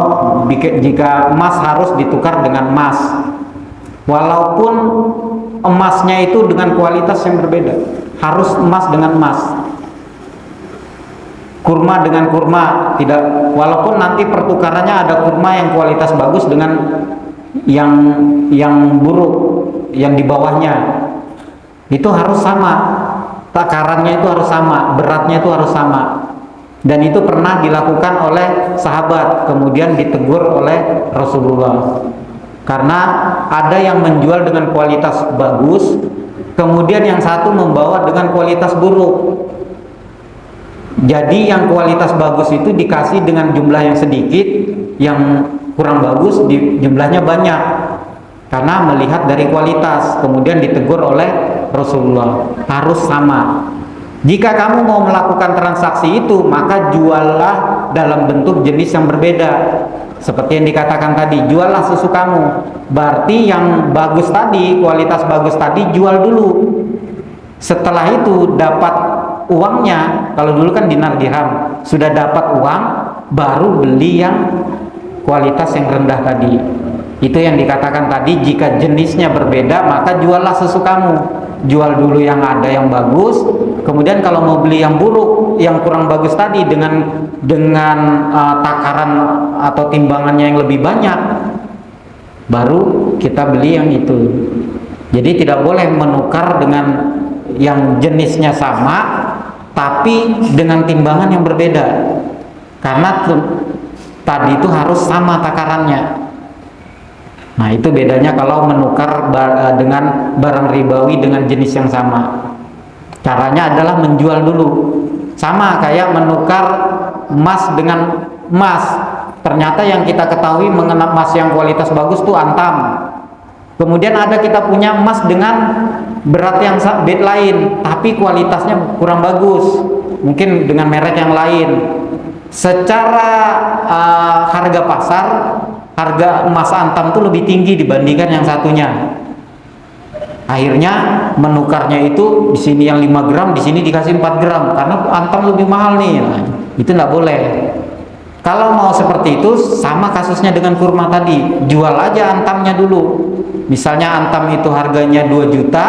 jika emas harus ditukar dengan emas, walaupun emasnya itu dengan kualitas yang berbeda, harus emas dengan emas. Kurma dengan kurma, tidak, walaupun nanti pertukarannya ada kurma yang kualitas bagus dengan yang buruk, yang di bawahnya, itu harus sama, takarannya itu harus sama, beratnya itu harus sama. Dan itu pernah dilakukan oleh sahabat, kemudian ditegur oleh Rasulullah. Karena ada yang menjual dengan kualitas bagus, kemudian yang satu membawa dengan kualitas buruk. Jadi yang kualitas bagus itu dikasih dengan jumlah yang sedikit, yang kurang bagus jumlahnya banyak, karena melihat dari kualitas. Kemudian ditegur oleh Rasulullah, harus sama. Jika kamu mau melakukan transaksi itu, maka juallah dalam bentuk jenis yang berbeda. Seperti yang dikatakan tadi, juallah susu kamu. Berarti yang bagus tadi, kualitas bagus tadi, jual dulu. Setelah itu dapat uangnya, kalau dulu kan dinar dirham, sudah dapat uang, baru beli yang kualitas yang rendah tadi. Itu yang dikatakan tadi, jika jenisnya berbeda, maka juallah susu kamu. jual dulu yang ada yang bagus, kemudian kalau mau beli yang buruk, yang kurang bagus tadi dengan takaran atau timbangannya yang lebih banyak, baru kita beli yang itu. Jadi tidak boleh menukar dengan yang jenisnya sama tapi dengan timbangan yang berbeda, karena tadi itu harus sama takarannya. Nah, itu bedanya kalau menukar dengan barang ribawi dengan jenis yang sama. Caranya adalah menjual dulu. Sama kayak menukar emas dengan emas. Ternyata yang kita ketahui mengenai emas yang kualitas bagus tuh antam. Kemudian ada kita punya emas dengan berat yang lain, tapi kualitasnya kurang bagus, mungkin dengan merek yang lain. Secara harga pasar, harga emas antam itu lebih tinggi dibandingkan yang satunya. Akhirnya menukarnya itu di sini yang 5 gram, di sini dikasih 4 gram karena antam lebih mahal nih. Nah, itu tidak boleh. Kalau mau seperti itu, sama kasusnya dengan kurma tadi, jual aja antamnya dulu. Misalnya antam itu harganya 2 juta,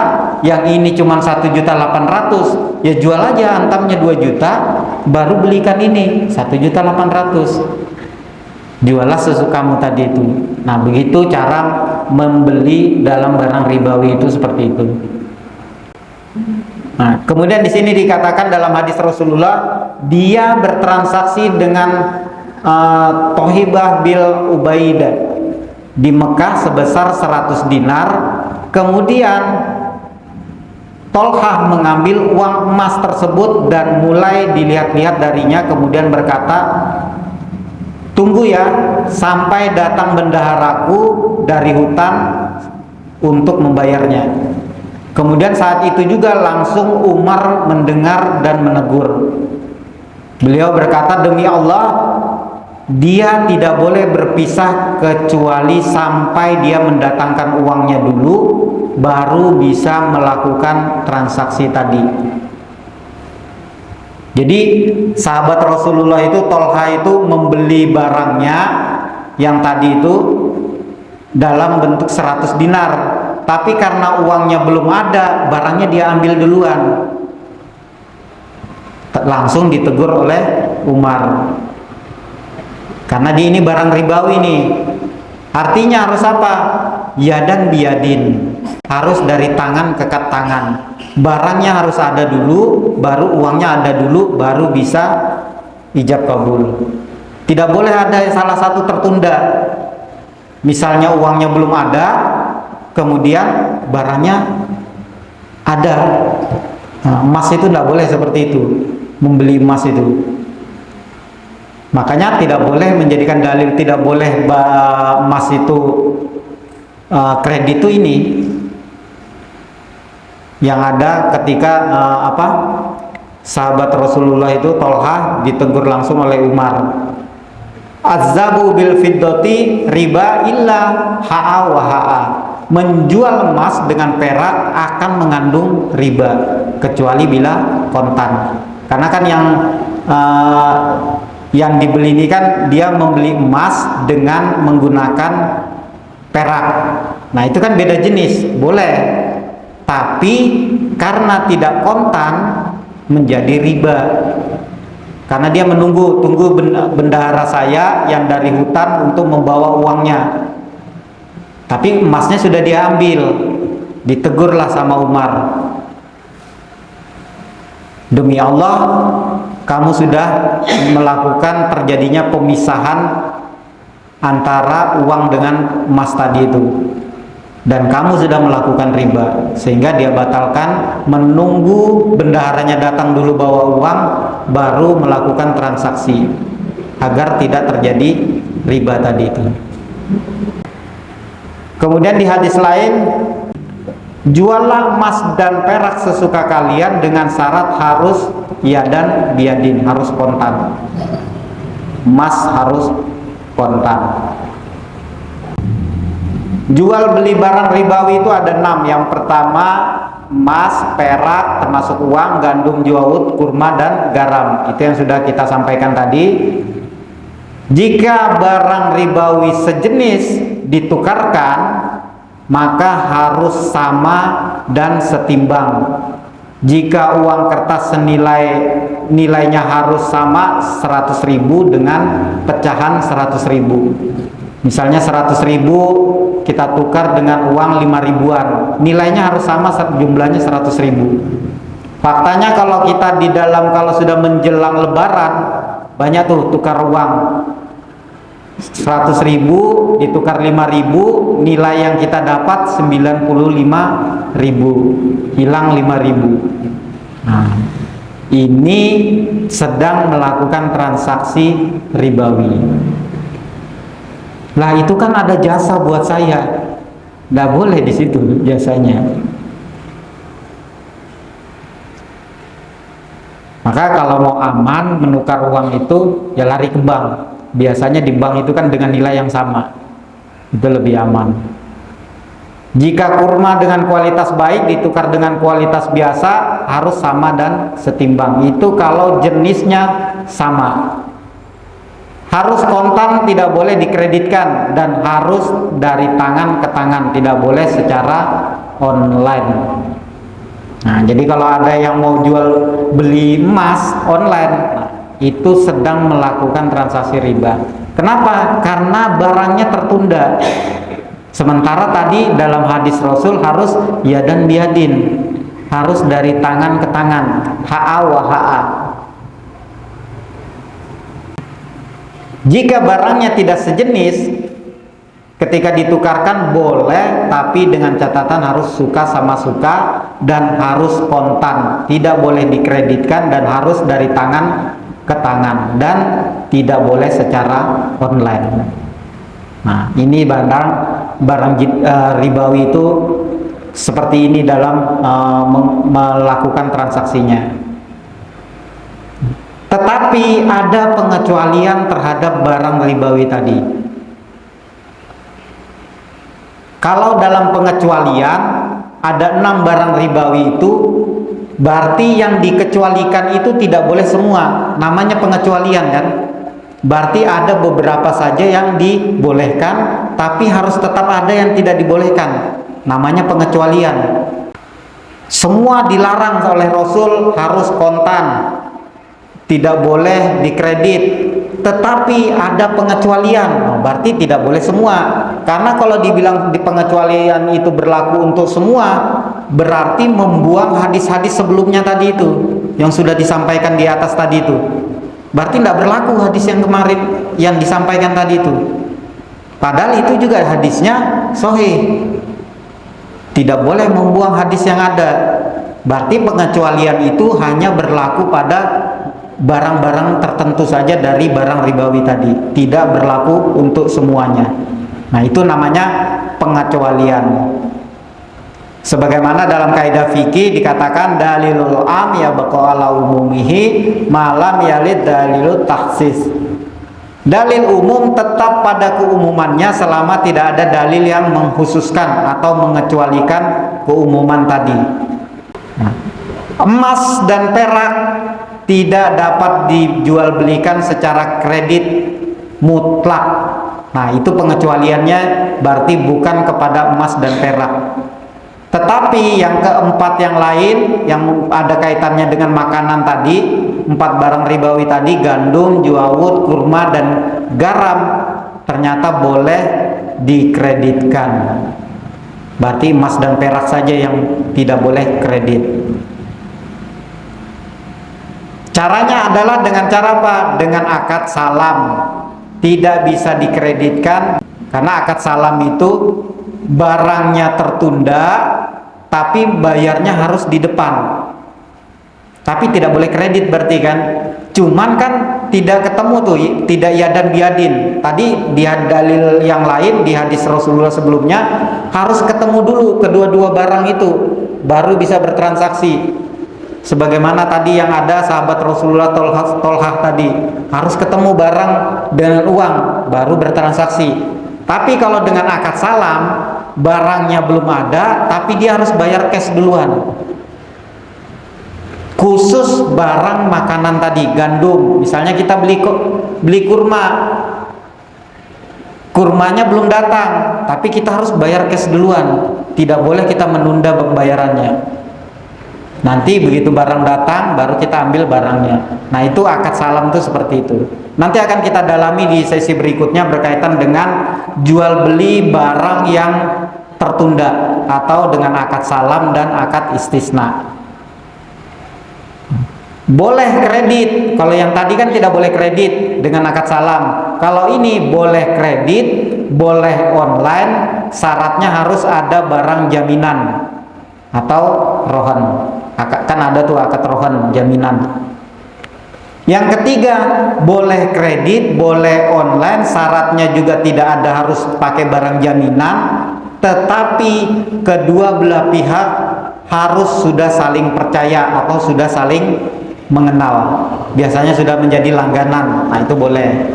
yang ini cuma 1.800.000, ya jual aja antamnya 2 juta, baru belikan ini 1.800.000. Juallah sesukamu tadi itu. Nah, begitu cara membeli dalam barang ribawi itu seperti itu. Nah, kemudian di sini dikatakan dalam hadis Rasulullah, dia bertransaksi dengan Tohibah bil Ubaidah di Mekah sebesar 100 dinar. Kemudian Tolhah mengambil uang emas tersebut dan mulai dilihat-lihat darinya, kemudian berkata, tunggu ya sampai datang bendaharaku dari hutan untuk membayarnya. Kemudian saat itu juga langsung Umar mendengar dan menegur. Beliau berkata, demi Allah, dia tidak boleh berpisah kecuali sampai dia mendatangkan uangnya dulu, baru bisa melakukan transaksi tadi. Jadi sahabat Rasulullah itu, Tolha itu membeli barangnya yang tadi itu dalam bentuk 100 dinar, tapi karena uangnya belum ada, barangnya dia ambil duluan. Langsung ditegur oleh Umar, karena ini barang ribawi nih. Artinya harus apa? Yadan biyadin, harus dari tangan ke tangan. Barangnya harus ada dulu, baru uangnya ada dulu, baru bisa ijab kabul. Tidak boleh ada salah satu tertunda. Misalnya uangnya belum ada, kemudian barangnya ada. Nah, emas itu tidak boleh seperti itu, membeli emas itu. Makanya tidak boleh menjadikan dalil, tidak boleh emas itu kredit itu ini yang ada ketika sahabat Rasulullah itu Tolhah ditegur langsung oleh Umar. Azzabu bil fiddati riba illa ha'a wa ha'a. Menjual emas dengan perak akan mengandung riba kecuali bila kontan. Karena kan yang dibeli ini kan dia membeli emas dengan menggunakan perak. Nah, itu kan beda jenis, boleh. Tapi karena tidak kontan menjadi riba. Karena dia tunggu bendahara saya yang dari hutan untuk membawa uangnya. Tapi emasnya sudah diambil. Ditegurlah sama Umar. Demi Allah, kamu sudah melakukan terjadinya pemisahan antara uang dengan emas tadi itu, dan kamu sudah melakukan riba, sehingga dia batalkan menunggu bendaharanya datang dulu bawa uang, baru melakukan transaksi agar tidak terjadi riba tadi itu. Kemudian di hadis lain, juallah emas dan perak sesuka kalian dengan syarat harus yadan biyadin, harus kontan. Emas harus kontan. Jual beli barang ribawi itu ada 6. Yang pertama emas, perak termasuk uang, gandum, jawut, kurma dan garam. Itu yang sudah kita sampaikan tadi. Jika barang ribawi sejenis ditukarkan, maka harus sama dan setimbang. Jika uang kertas nilainya harus sama 100.000 dengan pecahan 100.000. Misalnya 100.000 kita tukar dengan uang 5 ribuan, nilainya harus sama, jumlahnya 100.000. Faktanya kalau kita kalau sudah menjelang lebaran, banyak tuh tukar uang. 100.000 ditukar 5.000, nilai yang kita dapat 95.000, hilang 5.000. Nah, ini sedang melakukan transaksi ribawi. Lah itu kan ada jasa buat saya, nggak boleh di situ jasanya. Maka kalau mau aman menukar uang itu ya lari ke bank. Biasanya di bank itu kan dengan nilai yang sama, itu lebih aman. Jika kurma dengan kualitas baik ditukar dengan kualitas biasa, harus sama dan setimbang. Itu kalau jenisnya sama. Harus kontan, tidak boleh dikreditkan, dan harus dari tangan ke tangan, tidak boleh secara online. Nah, jadi kalau ada yang mau jual beli emas online, itu sedang melakukan transaksi riba. Kenapa? Karena barangnya tertunda. Sementara tadi dalam hadis Rasul harus yadan biadin, harus dari tangan ke tangan, ha'a wa ha'a. Jika barangnya tidak sejenis, ketika ditukarkan boleh, tapi dengan catatan harus suka sama suka dan harus kontan, tidak boleh dikreditkan dan harus dari tangan ke tangan, dan tidak boleh secara online. Nah, ini barang ribawi itu seperti ini dalam melakukan transaksinya. Tetapi ada pengecualian terhadap barang ribawi tadi. Kalau dalam pengecualian ada 6 barang ribawi itu, berarti yang dikecualikan itu tidak boleh semua, namanya pengecualian kan. Berarti ada beberapa saja yang dibolehkan, tapi harus tetap ada yang tidak dibolehkan, namanya pengecualian. Semua dilarang oleh Rasul harus kontan, tidak boleh dikredit, tetapi ada pengecualian. Berarti tidak boleh semua, karena kalau dibilang di pengecualian itu berlaku untuk semua, berarti membuang hadis-hadis sebelumnya tadi itu yang sudah disampaikan di atas tadi itu. Berarti tidak berlaku hadis yang kemarin yang disampaikan tadi itu, padahal itu juga hadisnya sahih. Tidak boleh membuang hadis yang ada. Berarti pengecualian itu hanya berlaku pada barang-barang tertentu saja dari barang ribawi tadi, tidak berlaku untuk semuanya. Nah, itu namanya pengecualian. Sebagaimana dalam kaidah fikih dikatakan dalilul am ya baqa ala umumihi malam yalid dalilut takhsis. Dalil umum tetap pada keumumannya selama tidak ada dalil yang mengkhususkan atau mengecualikan keumuman tadi. Nah, emas dan perak tidak dapat dijual belikan secara kredit mutlak. Nah, itu pengecualiannya berarti bukan kepada emas dan perak. Tetapi yang keempat yang lain yang ada kaitannya dengan makanan tadi, 4 barang ribawi tadi, gandum, jawud, kurma, dan garam, ternyata boleh dikreditkan. Berarti emas dan perak saja yang tidak boleh kredit. Caranya adalah dengan cara apa? Dengan akad salam. Tidak bisa dikreditkan karena akad salam itu barangnya tertunda, tapi bayarnya harus di depan. Tapi tidak boleh kredit berarti kan. Cuman kan tidak ketemu tuh, tidak yadan biadin. Tadi di dalil yang lain di hadis Rasulullah sebelumnya harus ketemu dulu kedua-dua barang itu baru bisa bertransaksi. Sebagaimana tadi yang ada sahabat Rasulullah Tolhah tadi, harus ketemu barang dengan uang baru bertransaksi. Tapi kalau dengan akad salam, barangnya belum ada tapi dia harus bayar cash duluan. Khusus barang makanan tadi, gandum, misalnya kita beli kurma, kurmanya belum datang, tapi kita harus bayar cash duluan. Tidak boleh kita menunda pembayarannya. Nanti begitu barang datang baru kita ambil barangnya. Nah, itu akad salam itu seperti itu. Nanti akan kita dalami di sesi berikutnya berkaitan dengan jual beli barang yang tertunda atau dengan akad salam dan akad istisna. Boleh kredit. Kalau yang tadi kan tidak boleh kredit dengan akad salam. Kalau ini boleh kredit, boleh online, syaratnya harus ada barang jaminan atau rohan. Kan ada tuh akad rohan, jaminan. Yang ketiga, boleh kredit, boleh online, syaratnya juga tidak ada harus pakai barang jaminan, tetapi kedua belah pihak harus sudah saling percaya atau sudah saling mengenal. Biasanya sudah menjadi langganan. Nah, itu boleh.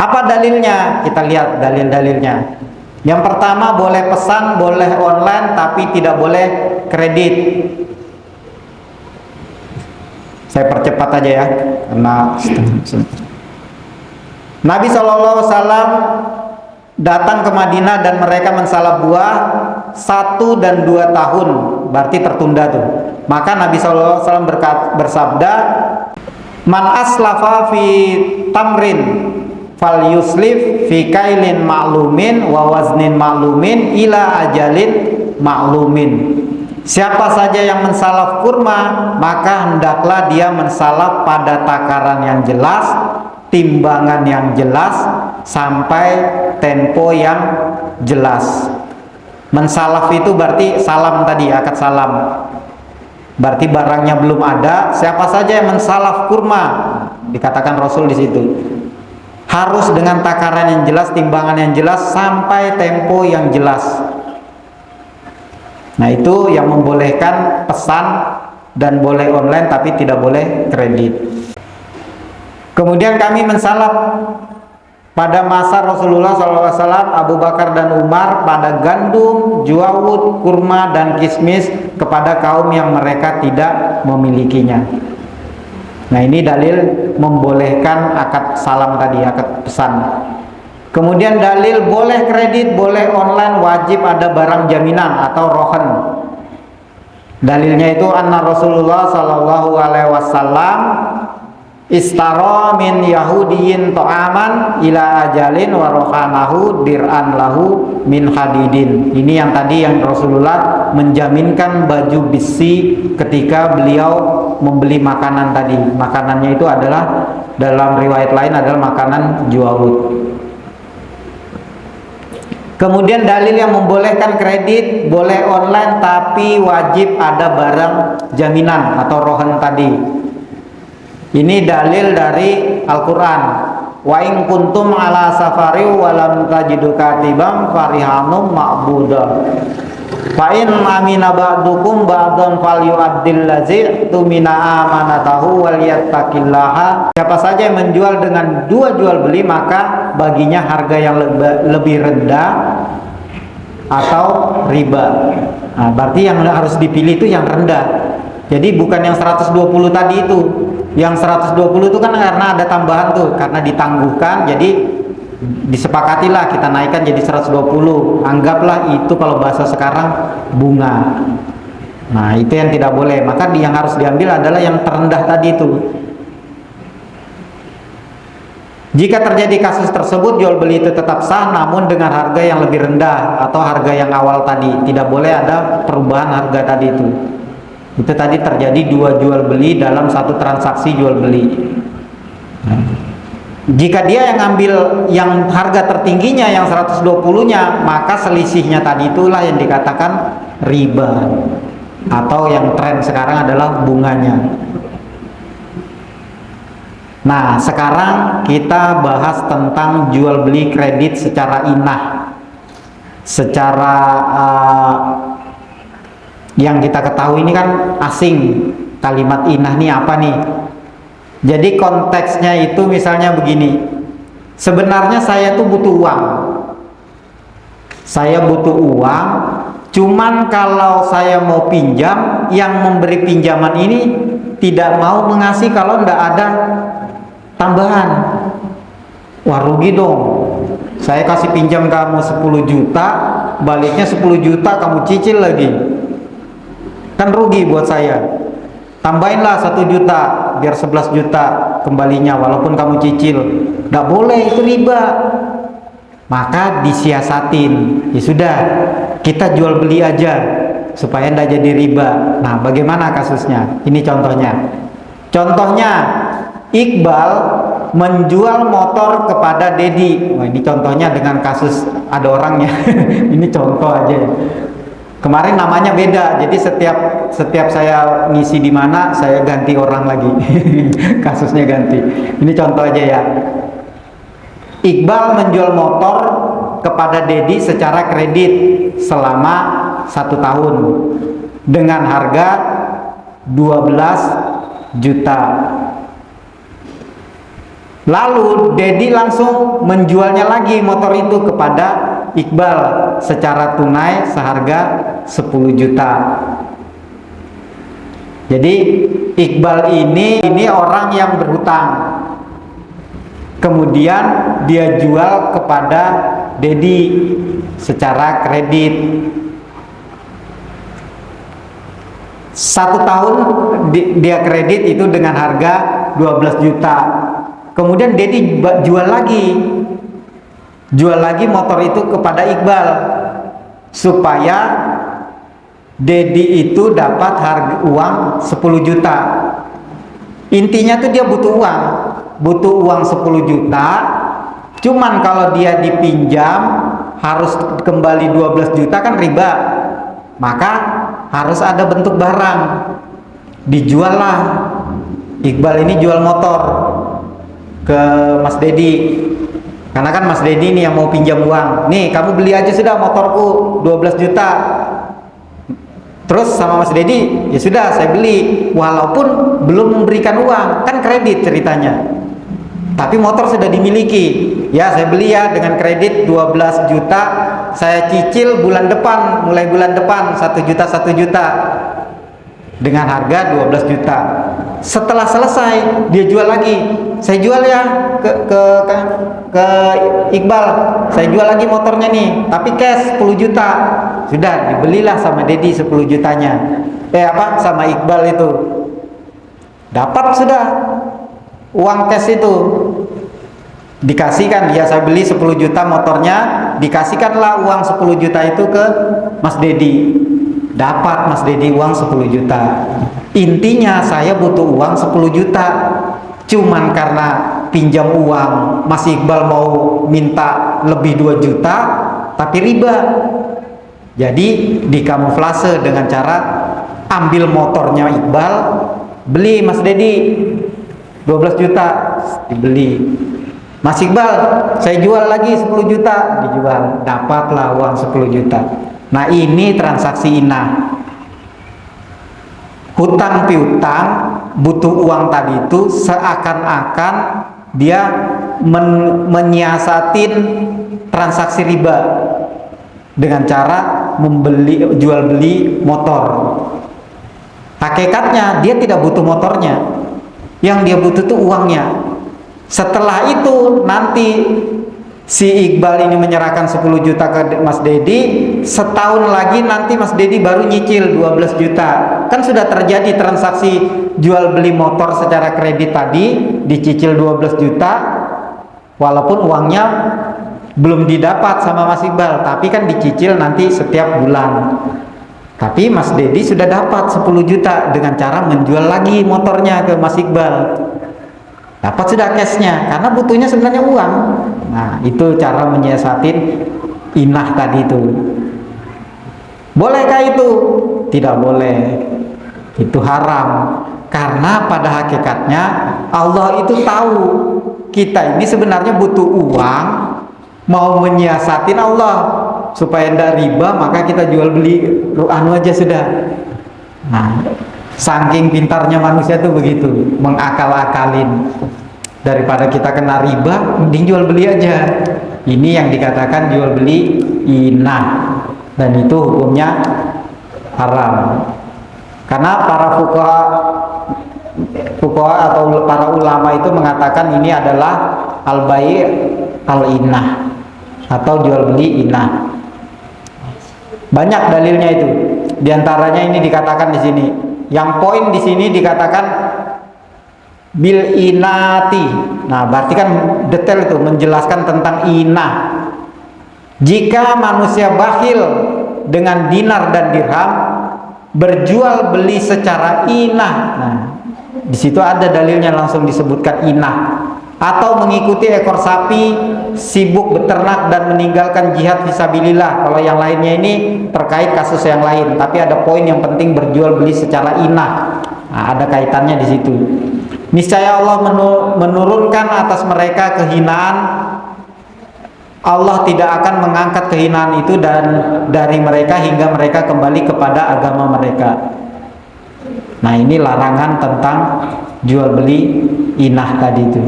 Apa dalilnya? Kita lihat dalil-dalilnya. Yang pertama, boleh pesan, boleh online, tapi tidak boleh kredit. Saya percepat aja ya, karena Nabi SAW datang ke Madinah dan mereka mensalab buah 1 dan 2 tahun, berarti tertunda tuh. Maka Nabi SAW bersabda, man aslafa fi tamrin fal yuslif fi kailin ma'lumin wa waznin ma'lumin ila ajalin ma'lumin. Siapa saja yang mensalaf kurma, maka hendaklah dia mensalaf pada takaran yang jelas, timbangan yang jelas, sampai tempo yang jelas. Mensalaf itu berarti salam tadi, akad salam. Berarti barangnya belum ada. Siapa saja yang mensalaf kurma, dikatakan Rasul di situ, harus dengan takaran yang jelas, timbangan yang jelas, sampai tempo yang jelas. Nah, itu yang membolehkan pesan dan boleh online tapi tidak boleh kredit. Kemudian kami mensalaf pada masa Rasulullah SAW, Abu Bakar dan Umar pada gandum, juawud, kurma dan kismis kepada kaum yang mereka tidak memilikinya. Nah, ini dalil membolehkan akad salam tadi, akad pesan. Kemudian dalil boleh kredit, boleh online, wajib ada barang jaminan atau rohan. Dalilnya itu anna Rasulullah sallallahu alaihi wasallam istara min yahudiyin ta'aman ila ajalin wa rohanahu dir'an lahu min hadidin. Ini yang tadi yang Rasulullah menjaminkan baju besi ketika beliau membeli makanan tadi. Makanannya itu adalah, dalam riwayat lain adalah makanan juawud. Kemudian dalil yang membolehkan kredit, boleh online tapi wajib ada barang jaminan atau rohan tadi. Ini dalil dari Al-Quran. Wa in kuntum ala safari walam tajidu katiban farihanum ma'budah. Fa in amina ba'dukum ba'dan falyu'addil ladzi tumina amanatahu wal yattaqillaha. Siapa saja yang menjual dengan dua jual beli, maka baginya harga yang lebih rendah atau riba. Nah, berarti yang harus dipilih itu yang rendah. Jadi bukan yang 120 tadi itu. Yang 120 itu kan karena ada tambahan tuh, karena ditangguhkan, jadi disepakatilah kita naikkan jadi 120. Anggaplah itu kalau bahasa sekarang bunga. Nah, itu yang tidak boleh. Maka yang harus diambil adalah yang terendah tadi itu. Jika terjadi kasus tersebut, jual beli itu tetap sah, namun dengan harga yang lebih rendah atau harga yang awal tadi. Tidak boleh ada perubahan harga tadi itu. Itu tadi terjadi dua jual beli dalam satu transaksi jual beli. Jika dia yang ambil yang harga tertingginya yang 120-nya, maka selisihnya tadi itulah yang dikatakan riba, atau yang tren sekarang adalah bunganya. Nah, sekarang kita bahas tentang jual beli kredit secara inah. Secara yang kita ketahui ini kan asing, kalimat inah nih apa nih? Jadi konteksnya itu misalnya begini, sebenarnya saya tuh butuh uang, saya butuh uang, cuman kalau saya mau pinjam, yang memberi pinjaman ini tidak mau mengasih kalau ndak ada tambahan. Wah, rugi dong, Saya kasih pinjam kamu 10 juta, baliknya 10 juta kamu cicil lagi, kan rugi buat saya. Tambahinlah 1 juta biar 11 juta kembalinya walaupun kamu cicil. Nggak boleh, itu riba. Maka disiasatin, ya sudah, kita jual beli aja supaya nggak jadi riba. Nah, bagaimana kasusnya? Ini contohnya Iqbal menjual motor kepada Dedi. Wah, ini contohnya dengan kasus ada orangnya. Ini contoh aja. Kemarin namanya beda, jadi setiap saya ngisi di mana saya ganti orang lagi. Kasusnya ganti. Ini contoh aja ya. Iqbal menjual motor kepada Dedi secara kredit selama 1 tahun dengan harga 12 juta. Lalu Dedi langsung menjualnya lagi motor itu kepada Iqbal secara tunai seharga 10 juta. Jadi Iqbal ini orang yang berhutang. Kemudian dia jual kepada Dedi secara kredit. 1 tahun dia kredit itu dengan harga 12 juta. Kemudian Dedi jual lagi motor itu kepada Iqbal supaya Dedi itu dapat harga uang 10 juta. Intinya tuh dia butuh uang 10 juta. Cuman kalau dia dipinjam harus kembali 12 juta kan riba. Maka harus ada bentuk barang. Dijual lah. Iqbal ini jual motor ke Mas Dedi. Karena kan Mas Dedi ini yang mau pinjam uang. Nih, kamu beli aja sudah motorku 12 juta. Terus sama Mas Dedi, ya sudah saya beli walaupun belum memberikan uang, kan kredit ceritanya. Tapi motor sudah dimiliki. Ya, saya beli ya dengan kredit 12 juta, saya cicil bulan depan, mulai bulan depan 1 juta 1 juta dengan harga 12 juta. Setelah selesai dia jual lagi. Saya jual ya ke Iqbal. Saya jual lagi motornya nih, tapi cash 10 juta. Sudah dibelilah sama Dedi 10 jutanya. Sama Iqbal itu. Dapat sudah uang cash itu. Dikasihkan, ya saya beli 10 juta motornya, dikasihkanlah uang 10 juta itu ke Mas Dedi. Dapat Mas Dedi uang 10 juta. Intinya saya butuh uang 10 juta. Cuman karena pinjam uang Mas Iqbal mau minta lebih 2 juta tapi riba. Jadi dikamuflase dengan cara ambil motornya Iqbal, beli Mas Dedi 12 juta, dibeli. Mas Iqbal, saya jual lagi 10 juta, dijual, dapatlah uang 10 juta. Nah, ini transaksi inah. Hutang piutang, butuh uang tadi itu seakan-akan dia menyiasatin transaksi riba dengan cara jual beli motor. Hakikatnya dia tidak butuh motornya, yang dia butuh tuh uangnya. Setelah itu nanti si Iqbal ini menyerahkan 10 juta ke Mas Dedi, setahun lagi nanti Mas Dedi baru nyicil 12 juta. Kan sudah terjadi transaksi jual beli motor secara kredit tadi, dicicil 12 juta walaupun uangnya belum didapat sama Mas Iqbal, tapi kan dicicil nanti setiap bulan. Tapi Mas Dedi sudah dapat 10 juta dengan cara menjual lagi motornya ke Mas Iqbal. Dapat sudah cashnya, karena butuhnya sebenarnya uang. Nah, itu cara menyiasatin inah tadi itu. Bolehkah itu? Tidak boleh. Itu haram. Karena pada hakikatnya Allah itu tahu kita ini sebenarnya butuh uang, mau menyiasatin Allah supaya tidak riba, maka kita jual beli anu aja sudah. Nah, saking pintarnya manusia tuh begitu, mengakal-akalin. Daripada kita kena riba, mending jual beli aja. Ini yang dikatakan jual beli inah, dan itu hukumnya haram. Karena para fuqaha atau para ulama itu mengatakan ini adalah al-bai' al-inah. atau jual beli inah. Banyak dalilnya itu. Di antaranya ini dikatakan di sini. Yang poin di sini dikatakan bil inati. Nah, berarti kan detail itu menjelaskan tentang inah. Jika manusia bakhil dengan dinar dan dirham, berjual beli secara inah. Nah, di situ ada dalilnya langsung disebutkan inah. Atau mengikuti ekor sapi, sibuk beternak dan meninggalkan jihad fisabilillah. Kalau yang lainnya ini terkait kasus yang lain, tapi ada poin yang penting berjual beli secara inah. Nah, ada kaitannya di situ. Niscaya Allah menurunkan atas mereka kehinaan. Allah tidak akan mengangkat kehinaan itu dan dari mereka hingga mereka kembali kepada agama mereka. Nah, ini larangan tentang jual beli inah tadi itu.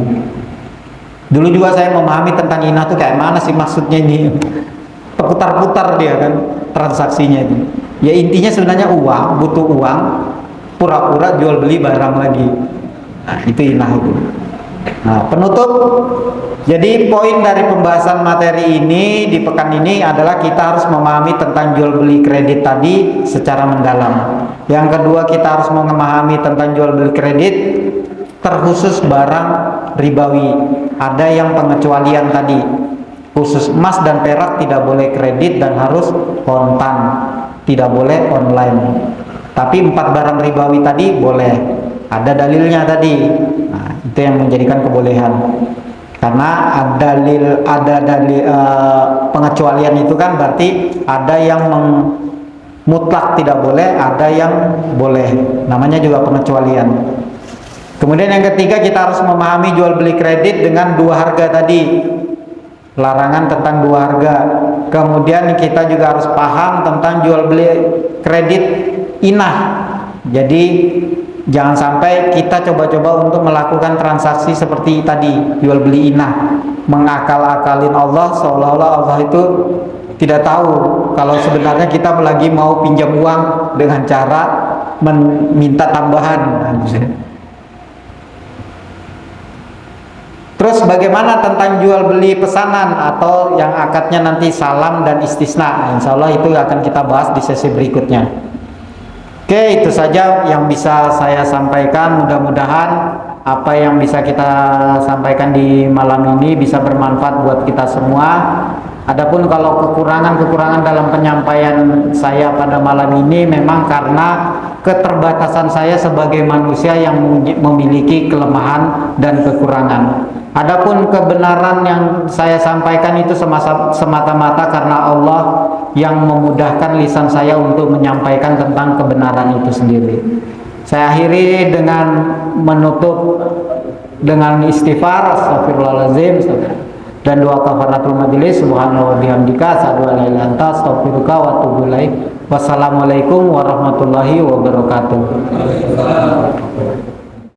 Dulu juga saya memahami tentang inah itu kayak mana sih maksudnya ini. Putar-putar dia kan transaksinya itu. Ya intinya sebenarnya uang, butuh uang, pura-pura jual beli barang lagi. Nah, itu inah itu. Nah, penutup. Jadi poin dari pembahasan materi ini di pekan ini adalah kita harus memahami tentang jual beli kredit tadi secara mendalam. Yang kedua, kita harus memahami tentang jual beli kredit terkhusus barang ribawi. Ada yang pengecualian tadi. Khusus emas dan perak tidak boleh kredit dan harus kontan, tidak boleh online. Tapi 4 barang ribawi tadi boleh. Ada dalilnya tadi. Nah, itu yang menjadikan kebolehan. Karena ada dalil pengecualian itu kan berarti ada yang mutlak tidak boleh, ada yang boleh. Namanya juga pengecualian. Kemudian yang ketiga, kita harus memahami jual beli kredit dengan 2 harga tadi. Larangan tentang 2 harga. Kemudian kita juga harus paham tentang jual beli kredit inah. Jadi jangan sampai kita coba-coba untuk melakukan transaksi seperti tadi, jual beli inah, mengakal-akalin Allah seolah-olah Allah itu tidak tahu kalau sebenarnya kita lagi mau pinjam uang dengan cara meminta tambahan. Terus bagaimana tentang jual beli pesanan atau yang akadnya nanti salam dan istisna? Nah, insya Allah itu akan kita bahas di sesi berikutnya. Oke, itu saja yang bisa saya sampaikan. Mudah-mudahan apa yang bisa kita sampaikan di malam ini bisa bermanfaat buat kita semua. Adapun kalau kekurangan-kekurangan dalam penyampaian saya pada malam ini memang karena keterbatasan saya sebagai manusia yang memiliki kelemahan dan kekurangan. Adapun kebenaran yang saya sampaikan itu semata-mata karena Allah yang memudahkan lisan saya untuk menyampaikan tentang kebenaran itu sendiri. Saya akhiri dengan menutup dengan istighfar, astagfirullahaladzim, dan doa kafaratul majelis. Subhanallah wa bihamdika, asyhadu an la ilaha illa anta, astaghfiruka wa atubu ilaik. Wassalamualaikum warahmatullahi wabarakatuh.